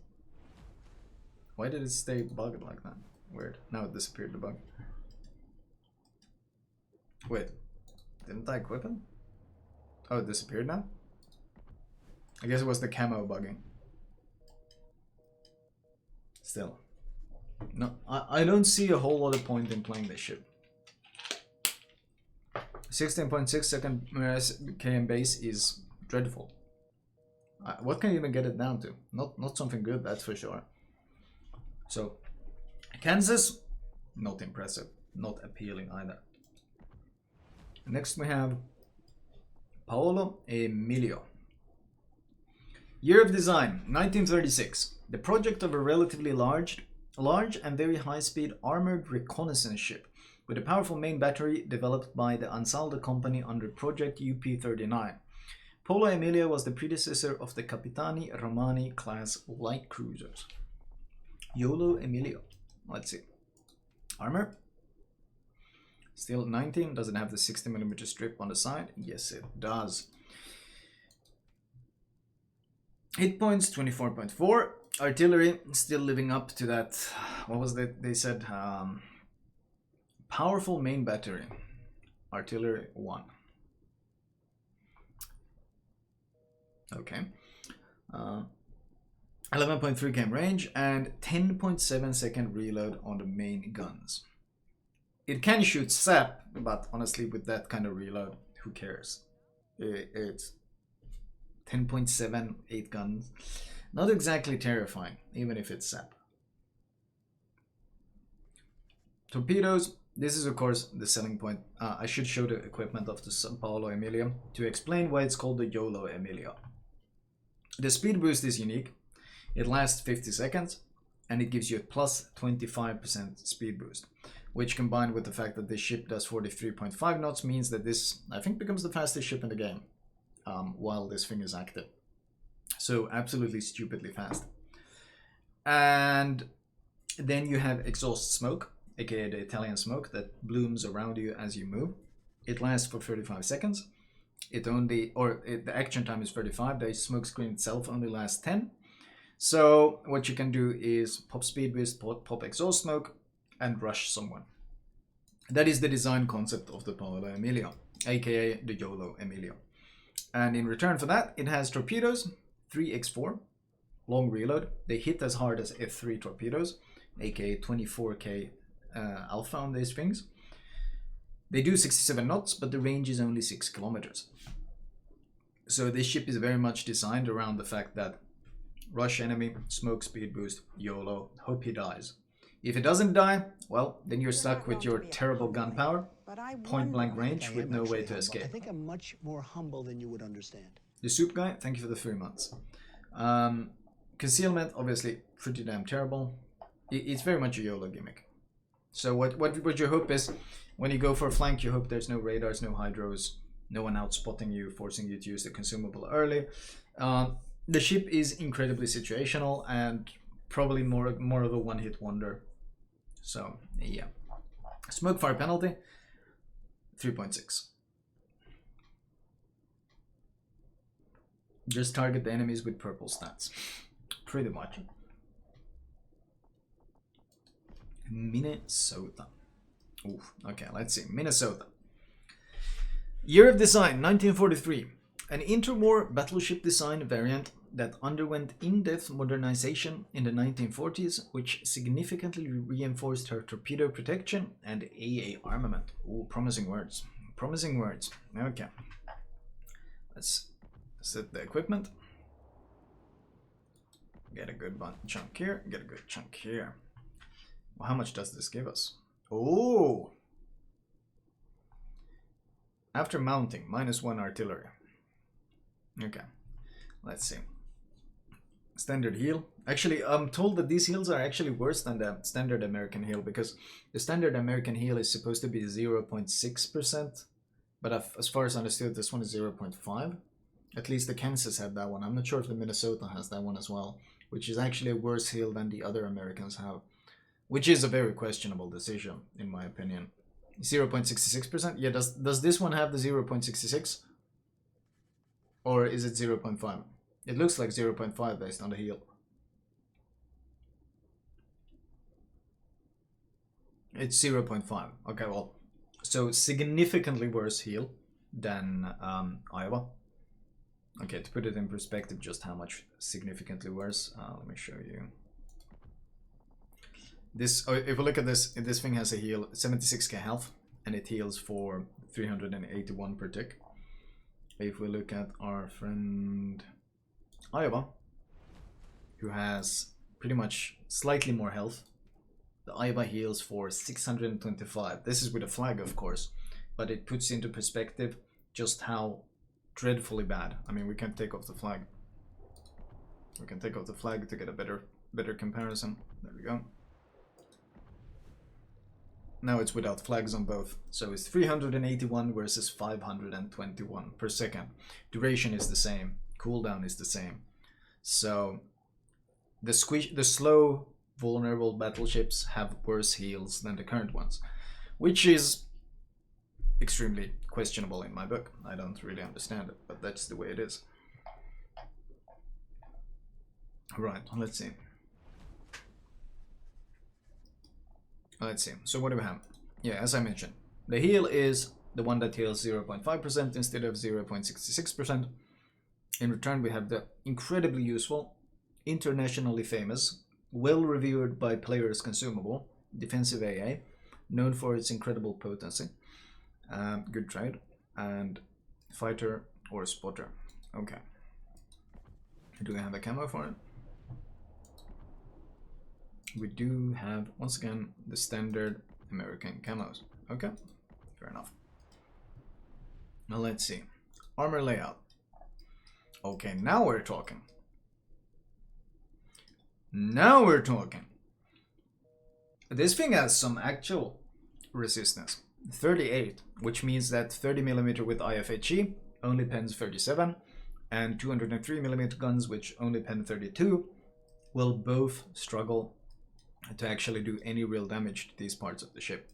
[SPEAKER 1] Why did it stay bugged like that? Weird. Now it disappeared, the bug. Wait, didn't I equip it? Oh, it disappeared now? I guess it was the camo bugging. Still. No, I don't see a whole lot of point in playing this ship. 16.6 second KM base is dreadful. What can you even get it down to? Not something good, that's for sure. So, Kansas, not impressive. Not appealing either. Next we have Paolo Emilio. Year of design, 1936. The project of a relatively large and very high-speed armored reconnaissance ship with a powerful main battery developed by the Ansaldo company under Project UP-39. Paolo Emilio was the predecessor of the Capitani Romani class light cruisers. Paolo Emilio. Let's see. Armor. Still 19. Does it have the 60mm strip on the side? Yes, it does. Hit points 24.4. Artillery still living up to that. What was that? They said powerful main battery. Artillery 1. Okay. 11.3 km range and 10.7 second reload on the main guns. It can shoot sap, but honestly, with that kind of reload, who cares? It's 10.7, 8 guns. Not exactly terrifying, even if it's sap. Torpedoes. This is, of course, the selling point. I should show the equipment of the Paolo Emilio to explain why it's called the YOLO Emilio. The speed boost is unique. It lasts 50 seconds, and it gives you a plus 25% speed boost, which combined with the fact that this ship does 43.5 knots means that this, I think, becomes the fastest ship in the game while this thing is active. So absolutely stupidly fast. And then you have exhaust smoke, aka the Italian smoke that blooms around you as you move. It lasts for 35 seconds. The action time is 35. The smoke screen itself only lasts 10. So what you can do is pop speed boost, pop exhaust smoke, and rush someone. That is the design concept of the Paolo Emilio, aka the YOLO Emilio. And in return for that, it has torpedoes, 3x4, long reload. They hit as hard as F3 torpedoes, aka 24k alpha on these things. They do 67 knots, but the range is only 6 kilometers. So this ship is very much designed around the fact that rush enemy, smoke speed boost, YOLO, hope he dies. If it doesn't die, well, then you're stuck with your terrible gun power, point blank range with no way to escape.
[SPEAKER 2] I think I'm much more humble than you would understand.
[SPEAKER 1] The soup guy, thank you for the 3 months. Concealment, obviously, pretty damn terrible. It's very much a YOLO gimmick. So what your hope is, when you go for a flank, you hope there's no radars, no hydros, no one out spotting you, forcing you to use the consumable early. The ship is incredibly situational and probably more of a one-hit wonder. So, yeah. Smoke fire penalty, 3.6. Just target the enemies with purple stats. Pretty much. Minnesota. Oof. Okay, let's see. Minnesota. Year of design, 1943. An interwar battleship design variant that underwent in-depth modernization in the 1940s, which significantly reinforced her torpedo protection and AA armament. Ooh, promising words. Promising words. Okay. Let's set the equipment. Get a good chunk here. Get a good chunk here. Well, how much does this give us? Oh! After mounting, -1 artillery. Okay. Let's see. Standard heal. Actually, I'm told that these heals are actually worse than the standard American heal, because the standard American heal is supposed to be 0.6%, but as far as I understood, this one is 0.5. At least the Kansas had that one. I'm not sure if the Minnesota has that one as well, which is actually a worse heal than the other Americans have, which is a very questionable decision, in my opinion. 0.66%? Yeah, does this one have the 0.66? Or is it 0.5? It looks like 0.5 based on the heal. It's 0.5. Okay, well, so significantly worse heal than Iowa. Okay, to put it in perspective, just how much significantly worse. Let me show you. This, if we look at this thing has a heal 76k health, and it heals for 381 per tick. If we look at our friend Iowa, who has pretty much slightly more health, the Iowa heals for 625. This is with a flag, of course, but it puts into perspective just how dreadfully bad. I mean, we can take off the flag. We can take off the flag to get a better comparison. There we go. Now it's without flags on both. So it's 381 versus 521 per second. Duration is the same. Cooldown is the same. So the slow vulnerable battleships have worse heals than the current ones, which is extremely questionable in my book. I don't really understand it, but that's the way it is. Right, let's see. Let's see. So what do we have? Yeah, as I mentioned, the heal is the one that heals 0.5% instead of 0.66%. In return, we have the incredibly useful, internationally famous, well-reviewed by players consumable, defensive AA, known for its incredible potency, good trade, and fighter or spotter. Okay. Do we have a camo for it? We do have, once again, the standard American camos. Okay, fair enough. Now let's see. Armor layout. Okay, now we're talking. Now we're talking. This thing has some actual resistance. 38, which means that 30mm with IFHE only pens 37, and 203mm guns, which only pen 32, will both struggle to actually do any real damage to these parts of the ship.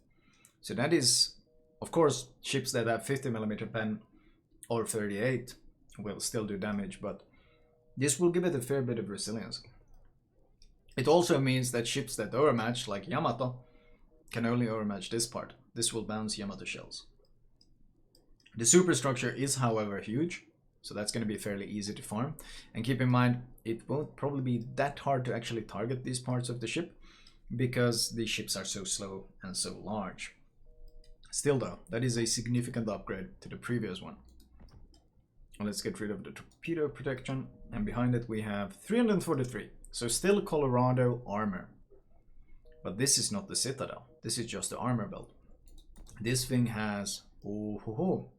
[SPEAKER 1] So that is, of course, ships that have 50mm pen or 38 will still do damage, but this will give it a fair bit of resilience. It also means that ships that overmatch, like Yamato, can only overmatch this part. This will bounce Yamato shells. The superstructure is, however, huge, so that's going to be fairly easy to farm. And keep in mind, it won't probably be that hard to actually target these parts of the ship, because these ships are so slow and so large. Still though, that is a significant upgrade to the previous one. Let's get rid of the torpedo protection, and behind it we have 343, so still Colorado armor. But this is not the Citadel, this is just the armor belt. This thing has, oh ho ho,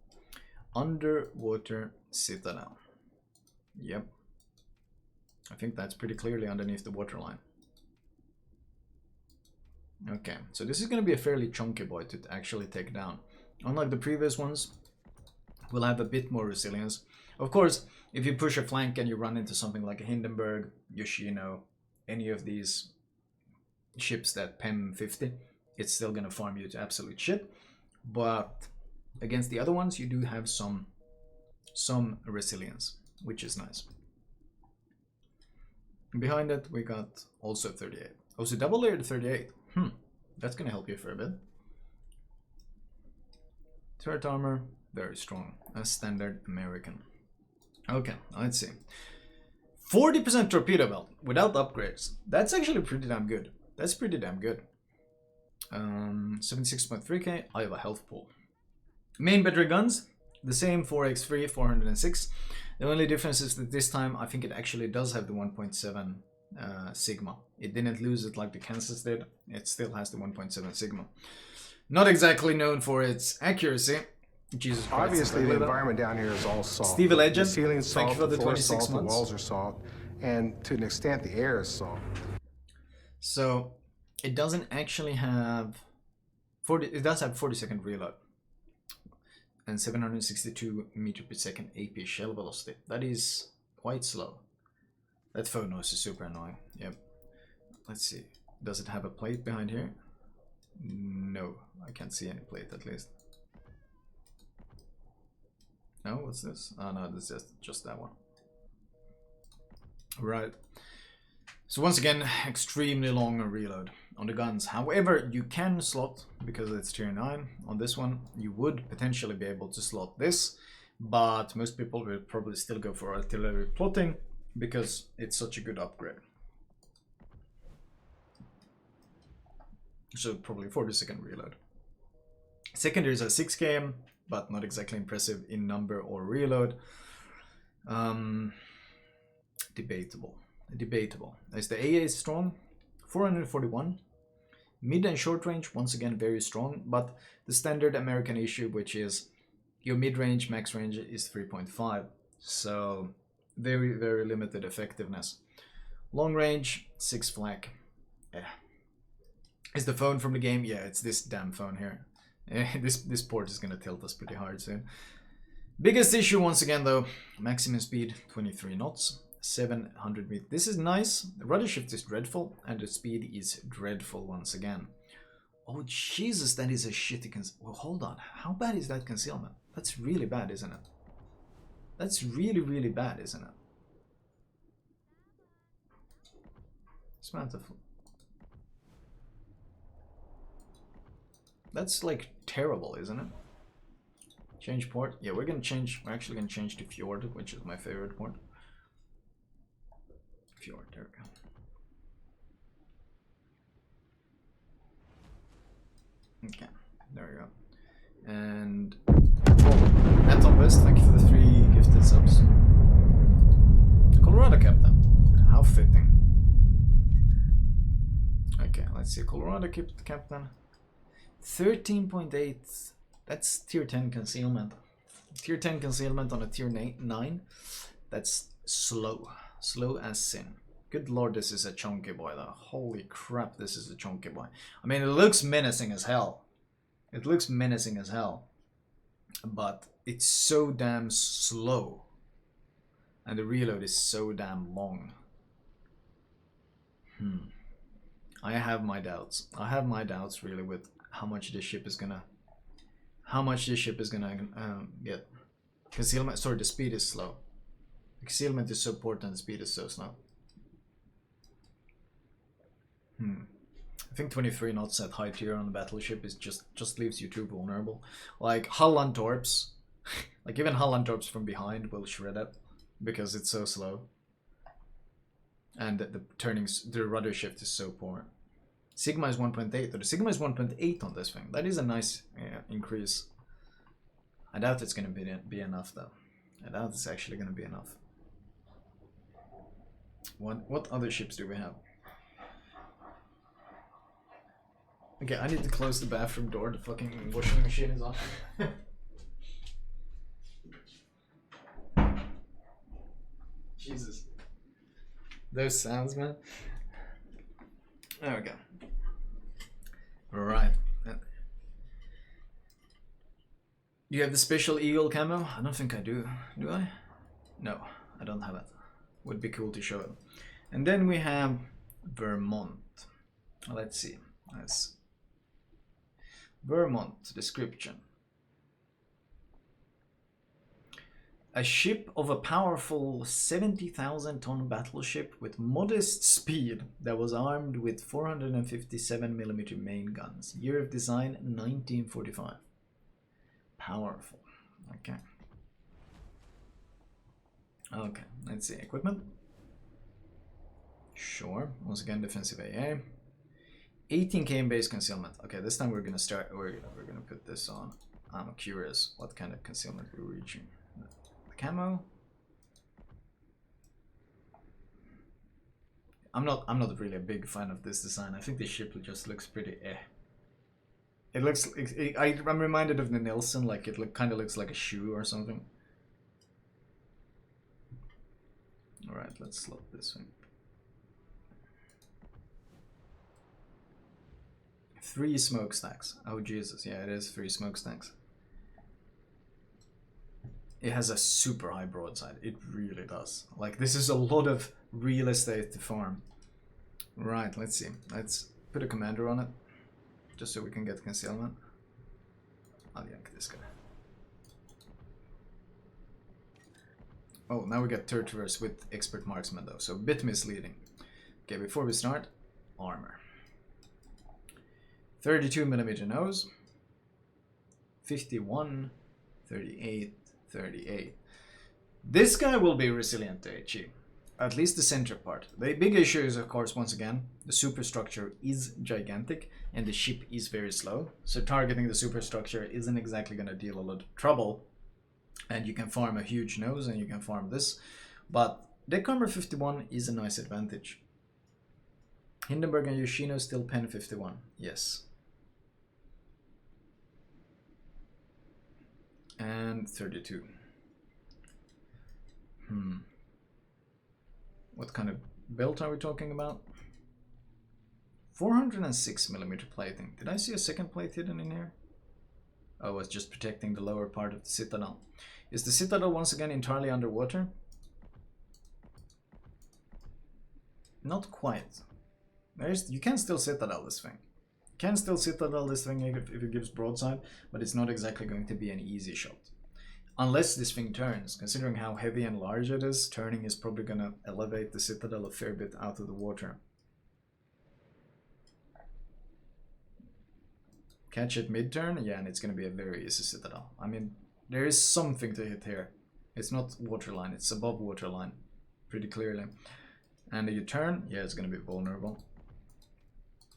[SPEAKER 1] underwater Citadel. Yep, I think that's pretty clearly underneath the waterline. Okay, so this is going to be a fairly chunky boy to actually take down. Unlike the previous ones, we'll have a bit more resilience. Of course, if you push a flank and you run into something like a Hindenburg, Yoshino, any of these ships that pen 50, it's still going to farm you to absolute shit. But against the other ones, you do have some resilience, which is nice. And behind it, we got also 38. Oh, so double layered 38. That's gonna help you for a bit. Turret armor, very strong, as standard American. Okay, let's see. 40% torpedo belt without upgrades. That's actually pretty damn good. That's pretty damn good. 76.3k. I have a health pool. Main battery guns, the same 4x3, 406. The only difference is that this time I think it actually does have the 1.7 Sigma. It didn't lose it like the Kansas did. It still has the 1.7 Sigma. Not exactly known for its accuracy. Jesus Christ.
[SPEAKER 4] Obviously, the environment down here is all salt.
[SPEAKER 1] Steve Legend,
[SPEAKER 4] the ceiling's
[SPEAKER 1] thank
[SPEAKER 4] salt,
[SPEAKER 1] you for the
[SPEAKER 4] floor is
[SPEAKER 1] 26
[SPEAKER 4] salt,
[SPEAKER 1] months.
[SPEAKER 4] the walls are salt, and to an extent, the air is salt.
[SPEAKER 1] So it doesn't actually have 40. It does have 40-second reload and 762 meter per second AP shell velocity. That is quite slow. That phone noise is super annoying. Yep. Let's see. Does it have a plate behind here? No, I can't see any plate at least. No, what's this? Oh no, this is just that one. Right. So once again, extremely long reload on the guns. However, you can slot, because it's tier 9, on this one, you would potentially be able to slot this, but most people will probably still go for artillery plotting, because it's such a good upgrade. So probably 40-second reload. Secondaries are 6 km, but not exactly impressive in number or reload. Debatable. As the AA is strong, 441. Mid and short range, once again, very strong, but the standard American issue, which is your mid-range max range is 3.5. So very, very limited effectiveness. Long range, 6 flak. Yeah. Is the phone from the game? Yeah, it's this damn phone here. This port is gonna tilt us pretty hard soon. Biggest issue once again though, maximum speed 23 knots, 700 meters. This is nice. The rudder shift is dreadful, and the speed is dreadful once again. Oh Jesus, that is a shitty well, hold on. How bad is that concealment? That's really bad, isn't it? That's really, really bad, isn't it? That's like terrible, isn't it? Change port. Yeah, we're actually gonna change to Fjord, which is my favorite port. Fjord, there we go. Okay, there we go. And Anton West, thank you for the 3 gifted subs. Colorado Captain, how fitting. Okay, let's see. Colorado Captain, 13.8. That's tier 10 concealment. Tier 10 concealment on a tier 9. That's slow. Slow as sin. Good lord, this is a chunky boy though. Holy crap, this is a chunky boy. I mean, it looks menacing as hell. It looks menacing as hell. But it's so damn slow. And the reload is so damn long. I have my doubts. I have my doubts really with how much this ship is gonna get. Concealment, sorry, the speed is slow. Concealment is so important, the speed is so slow. I think 23 knots at high tier on the battleship is just leaves you too vulnerable. Like Hull and Torps, like even Hull and Torps from behind will shred it because it's so slow. And the rudder shift is so poor. Sigma is 1.8, or the Sigma is 1.8 on this thing. That is a nice increase. I doubt it's gonna be enough though. I doubt it's actually gonna be enough. What other ships do we have? Okay, I need to close the bathroom door. The fucking washing machine is on. Jesus. Those sounds, man. There we go. Right. You have the special eagle camo? I don't think I do. Do I? No, I don't have it. Would be cool to show it. And then we have Vermont. Let's see. Vermont description. A ship of a powerful 70,000-ton battleship with modest speed that was armed with 457mm main guns. Year of design 1945. Powerful. Okay. Okay, let's see. Equipment. Sure. Once again, defensive AA. 18k base concealment. Okay, this time we're gonna start. We're gonna put this on. I'm curious what kind of concealment we're reaching. Camo. I'm not really a big fan of this design. I think the ship just looks pretty It looks. I'm reminded of the Nelson. Like it kind of looks like a shoe or something. All right, let's slot this one. 3 smokestacks. Oh Jesus, yeah, it is 3 smokestacks. It has a super high broadside. It really does. Like this is a lot of real estate to farm. Right, let's see. Let's put a commander on it, just so we can get concealment. I'll yank this guy. Oh, now we get Torpedoes with expert marksman though, so a bit misleading. Okay, before we start, armor. 32mm nose. 51, 38. 38. This guy will be resilient to HE. At least the center part. The big issue is, of course, once again, the superstructure is gigantic and the ship is very slow. So targeting the superstructure isn't exactly going to deal a lot of trouble. And you can farm a huge nose and you can farm this. But deck armor 51 is a nice advantage. Hindenburg and Yoshino still pen 51. Yes. And 32. What kind of belt are we talking about? 406mm plating. Did I see a second plate hidden in here? Oh, I was just protecting the lower part of the citadel. Is the citadel once again entirely underwater? Not quite. You can still citadel this thing. You can still citadel this thing if it gives broadside, but it's not exactly going to be an easy shot. Unless this thing turns. Considering how heavy and large it is, turning is probably going to elevate the citadel a fair bit out of the water. Catch it mid-turn? Yeah, and it's going to be a very easy citadel. I mean, there is something to hit here. It's not waterline, it's above waterline. Pretty clearly. And you turn? Yeah, it's going to be vulnerable.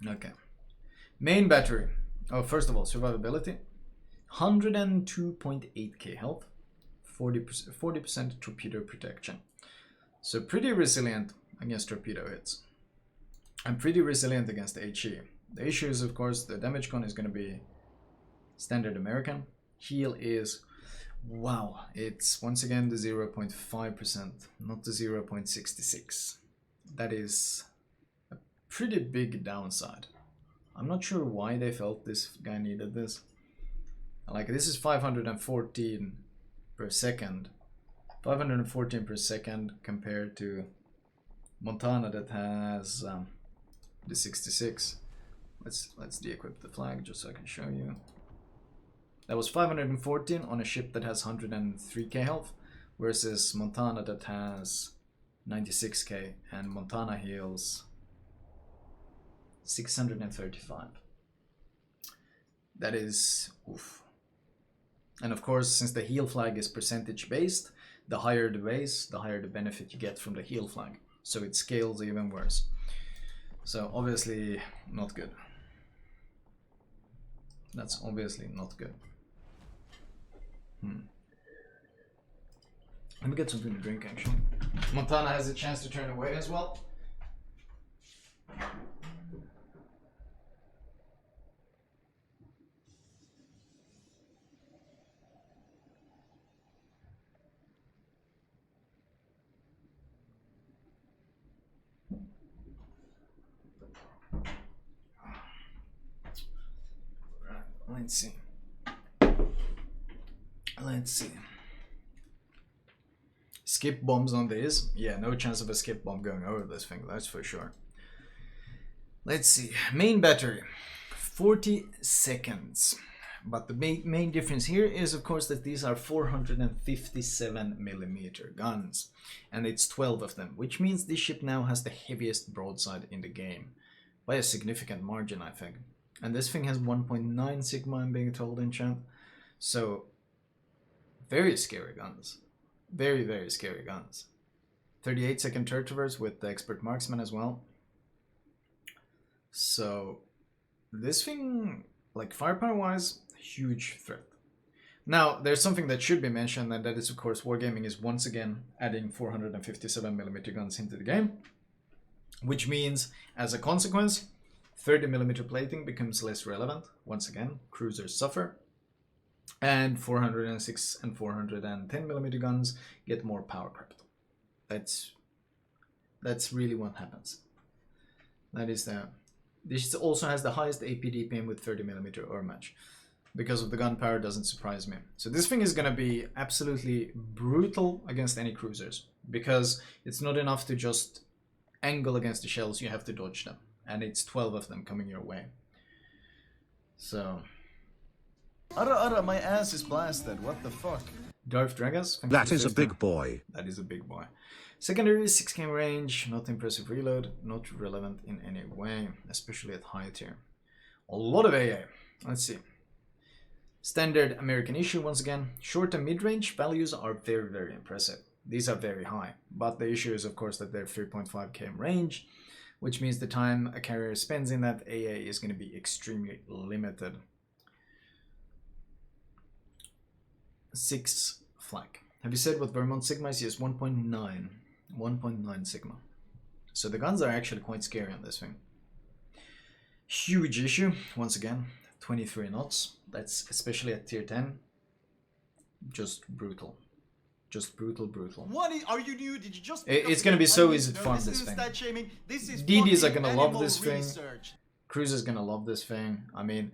[SPEAKER 1] Okay. Main battery. Oh, first of all, survivability. 102.8k health. 40% torpedo protection. So pretty resilient against torpedo hits. And pretty resilient against HE. The issue is, of course, the damage con is going to be standard American. Heal is, wow, it's once again the 0.5%, not the 0.66. That is a pretty big downside. I'm not sure why they felt this guy needed this. Like, this is 514 per second. 514 per second compared to Montana that has the 66. Let's de-equip the flag just so I can show you. That was 514 on a ship that has 103k health, versus Montana that has 96k, and Montana heals 635. That is oof. And of course, since the heal flag is percentage based, the higher the base, the higher the benefit you get from the heal flag. So it scales even worse. So obviously not good. That's obviously not good. Let me get something to drink actually. Montana has a chance to turn away as well. Let's see. Let's see. Skip bombs on this? Yeah, no chance of a skip bomb going over this thing, that's for sure. Let's see. Main battery. 40 seconds. But the main difference here is, of course, that these are 457mm guns. And it's 12 of them, which means this ship now has the heaviest broadside in the game. By a significant margin, I think. And this thing has 1.9 sigma, I'm being told in chat. So, very scary guns. Very, very scary guns. 38-second turtrovers with the expert marksman as well. So, this thing, like firepower-wise, huge threat. Now, there's something that should be mentioned, and that is, of course, Wargaming is once again adding 457mm guns into the game. Which means, as a consequence, 30mm plating becomes less relevant. Once again, cruisers suffer. And 406 and 410mm guns get more power crept. That's really what happens. That is the... This also has the highest AP DPM with 30mm or match. Because of the gunpowder, doesn't surprise me. So this thing is going to be absolutely brutal against any cruisers. Because it's not enough to just angle against the shells, you have to dodge them. And it's 12 of them coming your way. So...
[SPEAKER 7] Ara, my ass is blasted, what the fuck?
[SPEAKER 1] Darth Dragas.
[SPEAKER 5] That is a big boy.
[SPEAKER 1] That is a big boy. Secondary 6k range, not impressive reload, not relevant in any way, especially at high tier. A lot of AA. Let's see. Standard American issue once again. Short and mid-range values are very, very impressive. These are very high. But the issue is, of course, that they're 3.5 km range, which means the time a carrier spends in that AA is going to be extremely limited. 6 flak. Have you said what Vermont Sigma is? Yes, 1.9. 1.9 Sigma. So the guns are actually quite scary on this thing. Huge issue, once again, 23 knots. That's especially at tier 10. Just brutal. Just brutal, brutal.
[SPEAKER 7] What are you new? Did you just?
[SPEAKER 1] It's gonna be so easy to farm
[SPEAKER 7] this
[SPEAKER 1] this
[SPEAKER 7] is
[SPEAKER 1] thing.
[SPEAKER 7] stat shaming. This is
[SPEAKER 1] DDs are
[SPEAKER 7] fucking
[SPEAKER 1] gonna love
[SPEAKER 7] animal
[SPEAKER 1] this thing.
[SPEAKER 7] research.
[SPEAKER 1] Cruiser's gonna love this thing. I mean,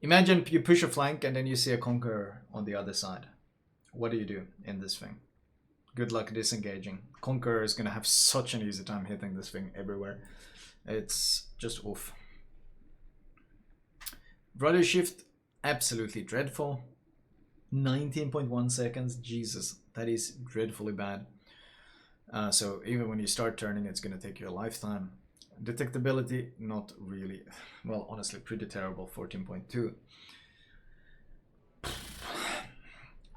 [SPEAKER 1] imagine you push a flank and then you see a Conqueror on the other side. What do you do in this thing? Good luck disengaging. Conqueror is gonna have such an easy time hitting this thing everywhere. It's just oof. Rudder shift, absolutely dreadful. 19.1 seconds, Jesus, that is dreadfully bad. So even when you start turning, it's gonna take you a lifetime. Detectability, not really. Well, honestly, pretty terrible, 14.2.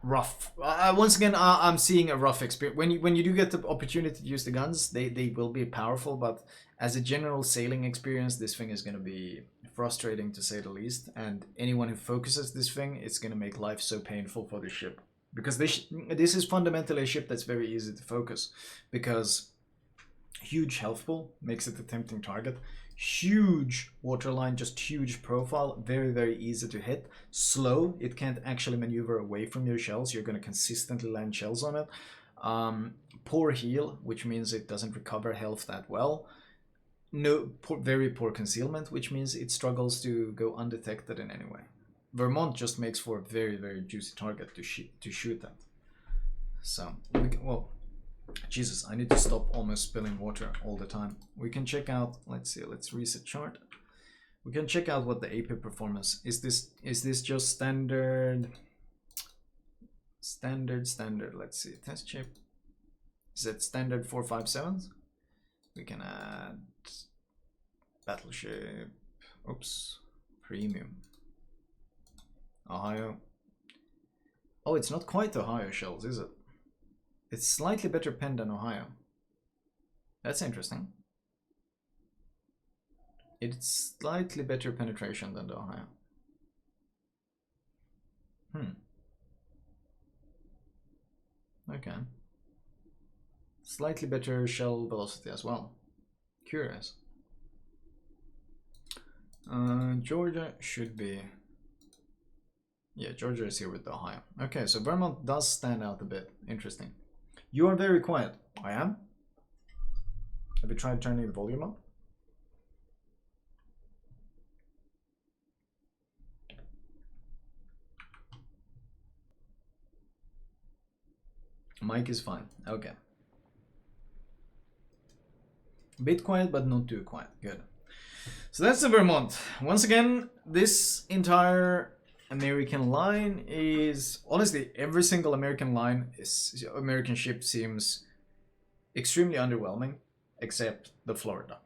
[SPEAKER 1] Rough. Once again, I'm seeing a rough experience. When you do get the opportunity to use the guns, they will be powerful, but as a general sailing experience, this thing is going to be frustrating to say the least. And anyone who focuses this thing, it's going to make life so painful for the ship. Because this is fundamentally a ship that's very easy to focus. Because huge health pool makes it a tempting target. Huge waterline, just huge profile, very, very easy to hit. Slow, it can't actually maneuver away from your shells. You're going to consistently land shells on it. Poor heal, which means it doesn't recover health that well. Very poor concealment, which means it struggles to go undetected in any way. Vermont just makes for a very, very juicy target to shoot at. So, well, Jesus, I need to stop almost spilling water all the time. We can check out, let's see, let's reset chart. We can check out what the AP performance is. This just standard? Standard. Let's see, test chip. Is it standard 457s? We can add battleship. Oops, premium. Ohio. Oh, it's not quite Ohio shells, is it? It's slightly better pen than Ohio. That's interesting. It's slightly better penetration than the Ohio. Okay. Slightly better shell velocity as well. Curious. Georgia should be... Yeah, Georgia is here with the Ohio. Okay, so Vermont does stand out a bit. Interesting. You are very quiet. I am? Have you tried turning the volume up? Mic is fine. Okay. A bit quiet, but not too quiet. Good. So that's the Vermont. Once again, this entire American line is... Honestly, every single American ship seems extremely underwhelming, except the Florida.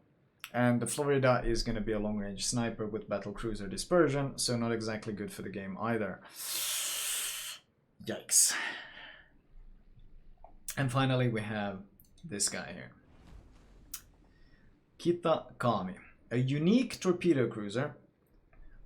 [SPEAKER 1] And the Florida is going to be a long-range sniper with battlecruiser dispersion, so not exactly good for the game either. Yikes. And finally we have this guy here. Kitakami, a unique torpedo cruiser,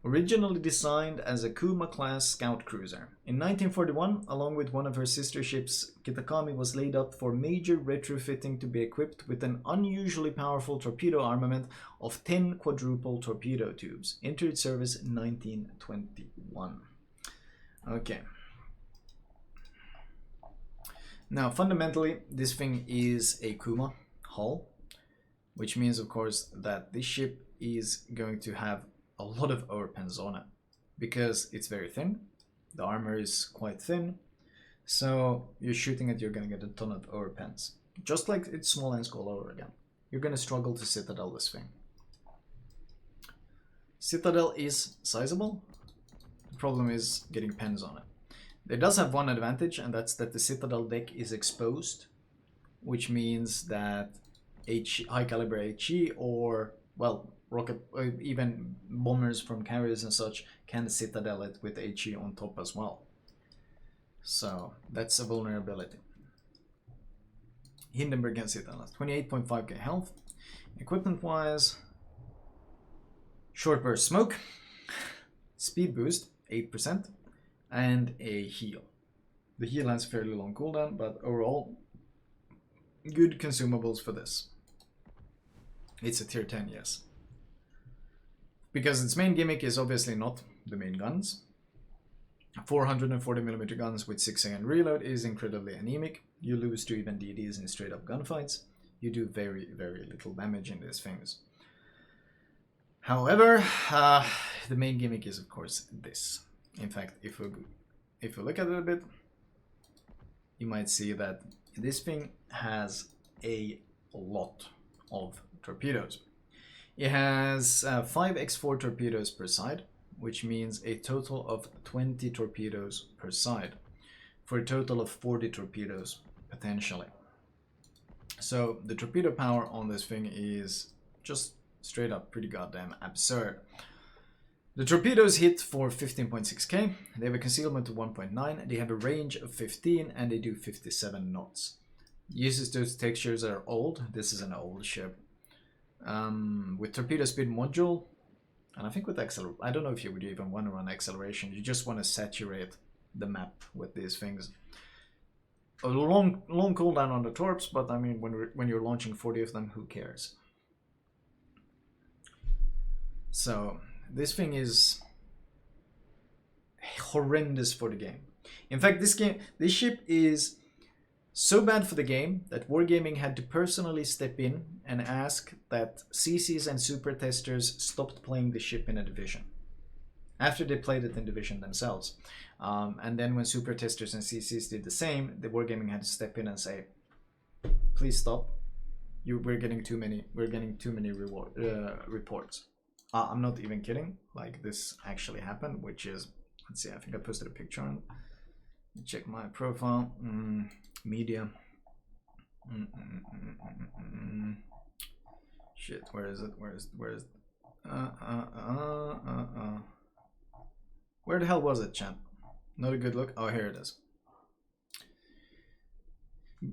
[SPEAKER 1] originally designed as a Kuma-class scout cruiser. In 1941, along with one of her sister ships, Kitakami was laid up for major retrofitting to be equipped with an unusually powerful torpedo armament of 10 quadruple torpedo tubes. Entered service in 1921. Okay. Now, fundamentally, this thing is a Kuma hull, which means, of course, that this ship is going to have a lot of overpens on it because it's very thin. The armor is quite thin, so you're shooting it, you're going to get a ton of overpens. Just like it's Smolensk all over again. You're going to struggle to Citadel this thing. Citadel is sizable. The problem is getting pens on it. It does have one advantage, and that's that the Citadel deck is exposed, which means that high caliber HE or, well, rocket, even bombers from carriers and such can Citadel it with HE on top as well. So that's a vulnerability. Hindenburg and Citadel, 28.5k health. Equipment wise, short burst smoke, speed boost 8%, and a heal. The heal has fairly long cooldown, but overall good consumables for this. It's a tier 10, yes. Because its main gimmick is obviously not the main guns. 440mm guns with 6-second reload is incredibly anemic. You lose to even DDs in straight up gunfights. You do very, very little damage in these things. However, the main gimmick is of course this. In fact, if we look at it a bit, you might see that this thing has a lot of torpedoes. It has 5x4 torpedoes per side, which means a total of 20 torpedoes per side, for a total of 40 torpedoes potentially. So the torpedo power on this thing is just straight up pretty goddamn absurd. The torpedoes hit for 15.6k, they have a concealment of 1.9, they have a range of 15, and they do 57 knots. Uses those textures that are old. This is an old ship. With torpedo speed module, and I think with acceleration, I don't know if you would even want to run acceleration, you just want to saturate the map with these things. A long cooldown on the torps, but I mean, when you're launching 40 of them, who cares? So this thing is horrendous for the game. In fact, this ship is so bad for the game that Wargaming had to personally step in and ask that CCs and super testers stopped playing the ship in a division after they played it in division themselves. And then when super testers and CCs did the same, the Wargaming had to step in and say, please stop. We're getting too many reports. I'm not even kidding. Like, this actually happened, which is, let's see, I think I posted a picture on it. Check my profile. Media. Shit, where is it? Where the hell was it, chat? Not a good look. Oh, here it is.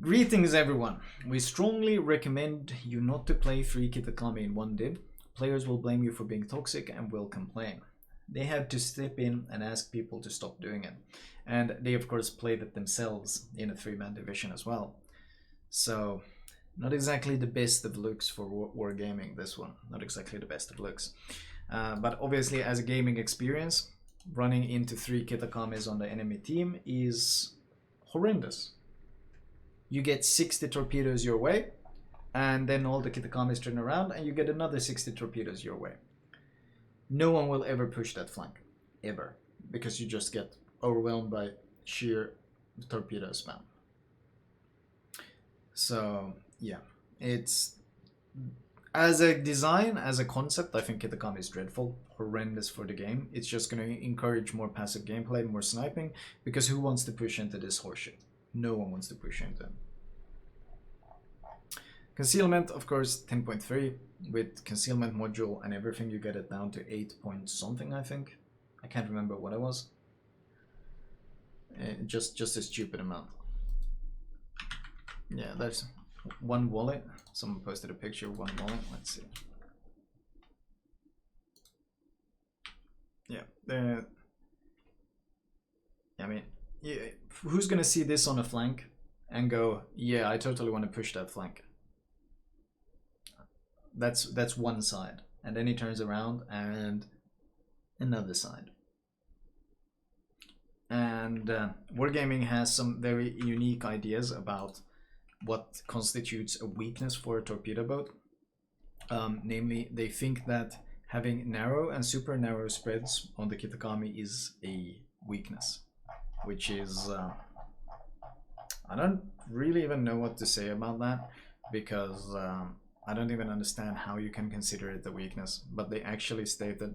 [SPEAKER 1] Greetings, everyone. We strongly recommend you not to play 3 Kitakami in one div. Players will blame you for being toxic and will complain. They had to step in and ask people to stop doing it. And they of course played it themselves in a 3-man division as well. So, not exactly the best of looks for Wargaming, this one. Not exactly the best of looks. But obviously, as a gaming experience, running into 3 Kitakamis on the enemy team is horrendous. You get 60 torpedoes your way, and then all the Kitakamis turn around and you get another 60 torpedoes your way. No one will ever push that flank, ever, because you just get overwhelmed by sheer torpedo spam. So yeah, it's, as a design, as a concept, I think Kitakami is dreadful, horrendous for the game. It's just going to encourage more passive gameplay, more sniping, because who wants to push into this horseshit? No one wants to push into it. Concealment, of course, 10.3. With concealment module and everything, you get it down to 8 point something, I think. I can't remember what it was. Just a stupid amount. Yeah, there's one wallet. Someone posted a picture of one wallet. Let's see. Yeah, I mean, yeah, who's gonna see this on a flank and go, yeah, I totally want to push that flank? That's one side, and then he turns around and another side. And Wargaming has some very unique ideas about what constitutes a weakness for a torpedo boat. Namely, they think that having narrow and super narrow spreads on the Kitakami is a weakness, which is I don't really even know what to say about that, because I don't even understand how you can consider it a weakness. But they actually state that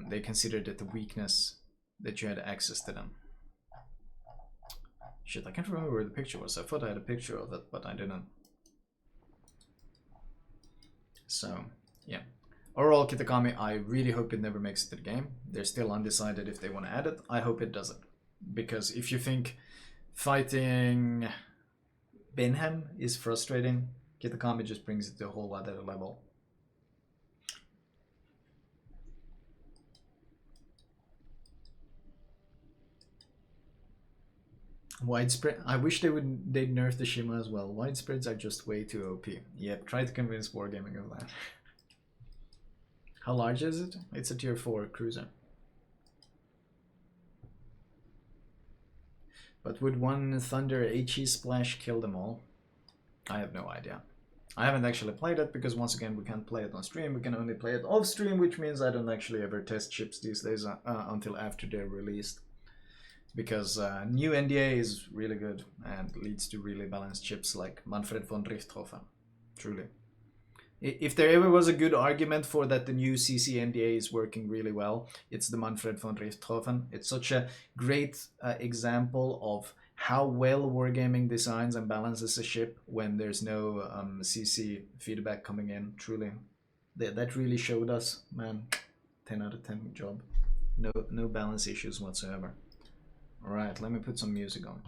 [SPEAKER 1] they considered it a weakness that you had access to them. Shit, I can't remember where the picture was. I thought I had a picture of it, but I didn't. So, yeah. Overall, Kitakami, I really hope it never makes it to the game. They're still undecided if they want to add it. I hope it doesn't. Because if you think fighting Benham is frustrating, Kitakami just brings it to a whole other level. Widespread. I wish they'd nerf the Shima as well. Widespreads are just way too OP. Yep, try to convince Wargaming of that. How large is it? It's a tier 4 cruiser. But would one Thunder HE splash kill them all? I have no idea. I haven't actually played it because once again we can't play it on stream, we can only play it off stream, which means I don't actually ever test chips these days until after they're released. Because new NDA is really good and leads to really balanced chips like Manfred von Richthofen. Truly. If there ever was a good argument for that the new CC NDA is working really well, it's the Manfred von Richthofen. It's such a great example of how well Wargaming designs and balances a ship when there's no CC feedback coming in. Truly. That really showed us, man. 10 out of 10 job. No balance issues whatsoever. Alright, let me put some music on.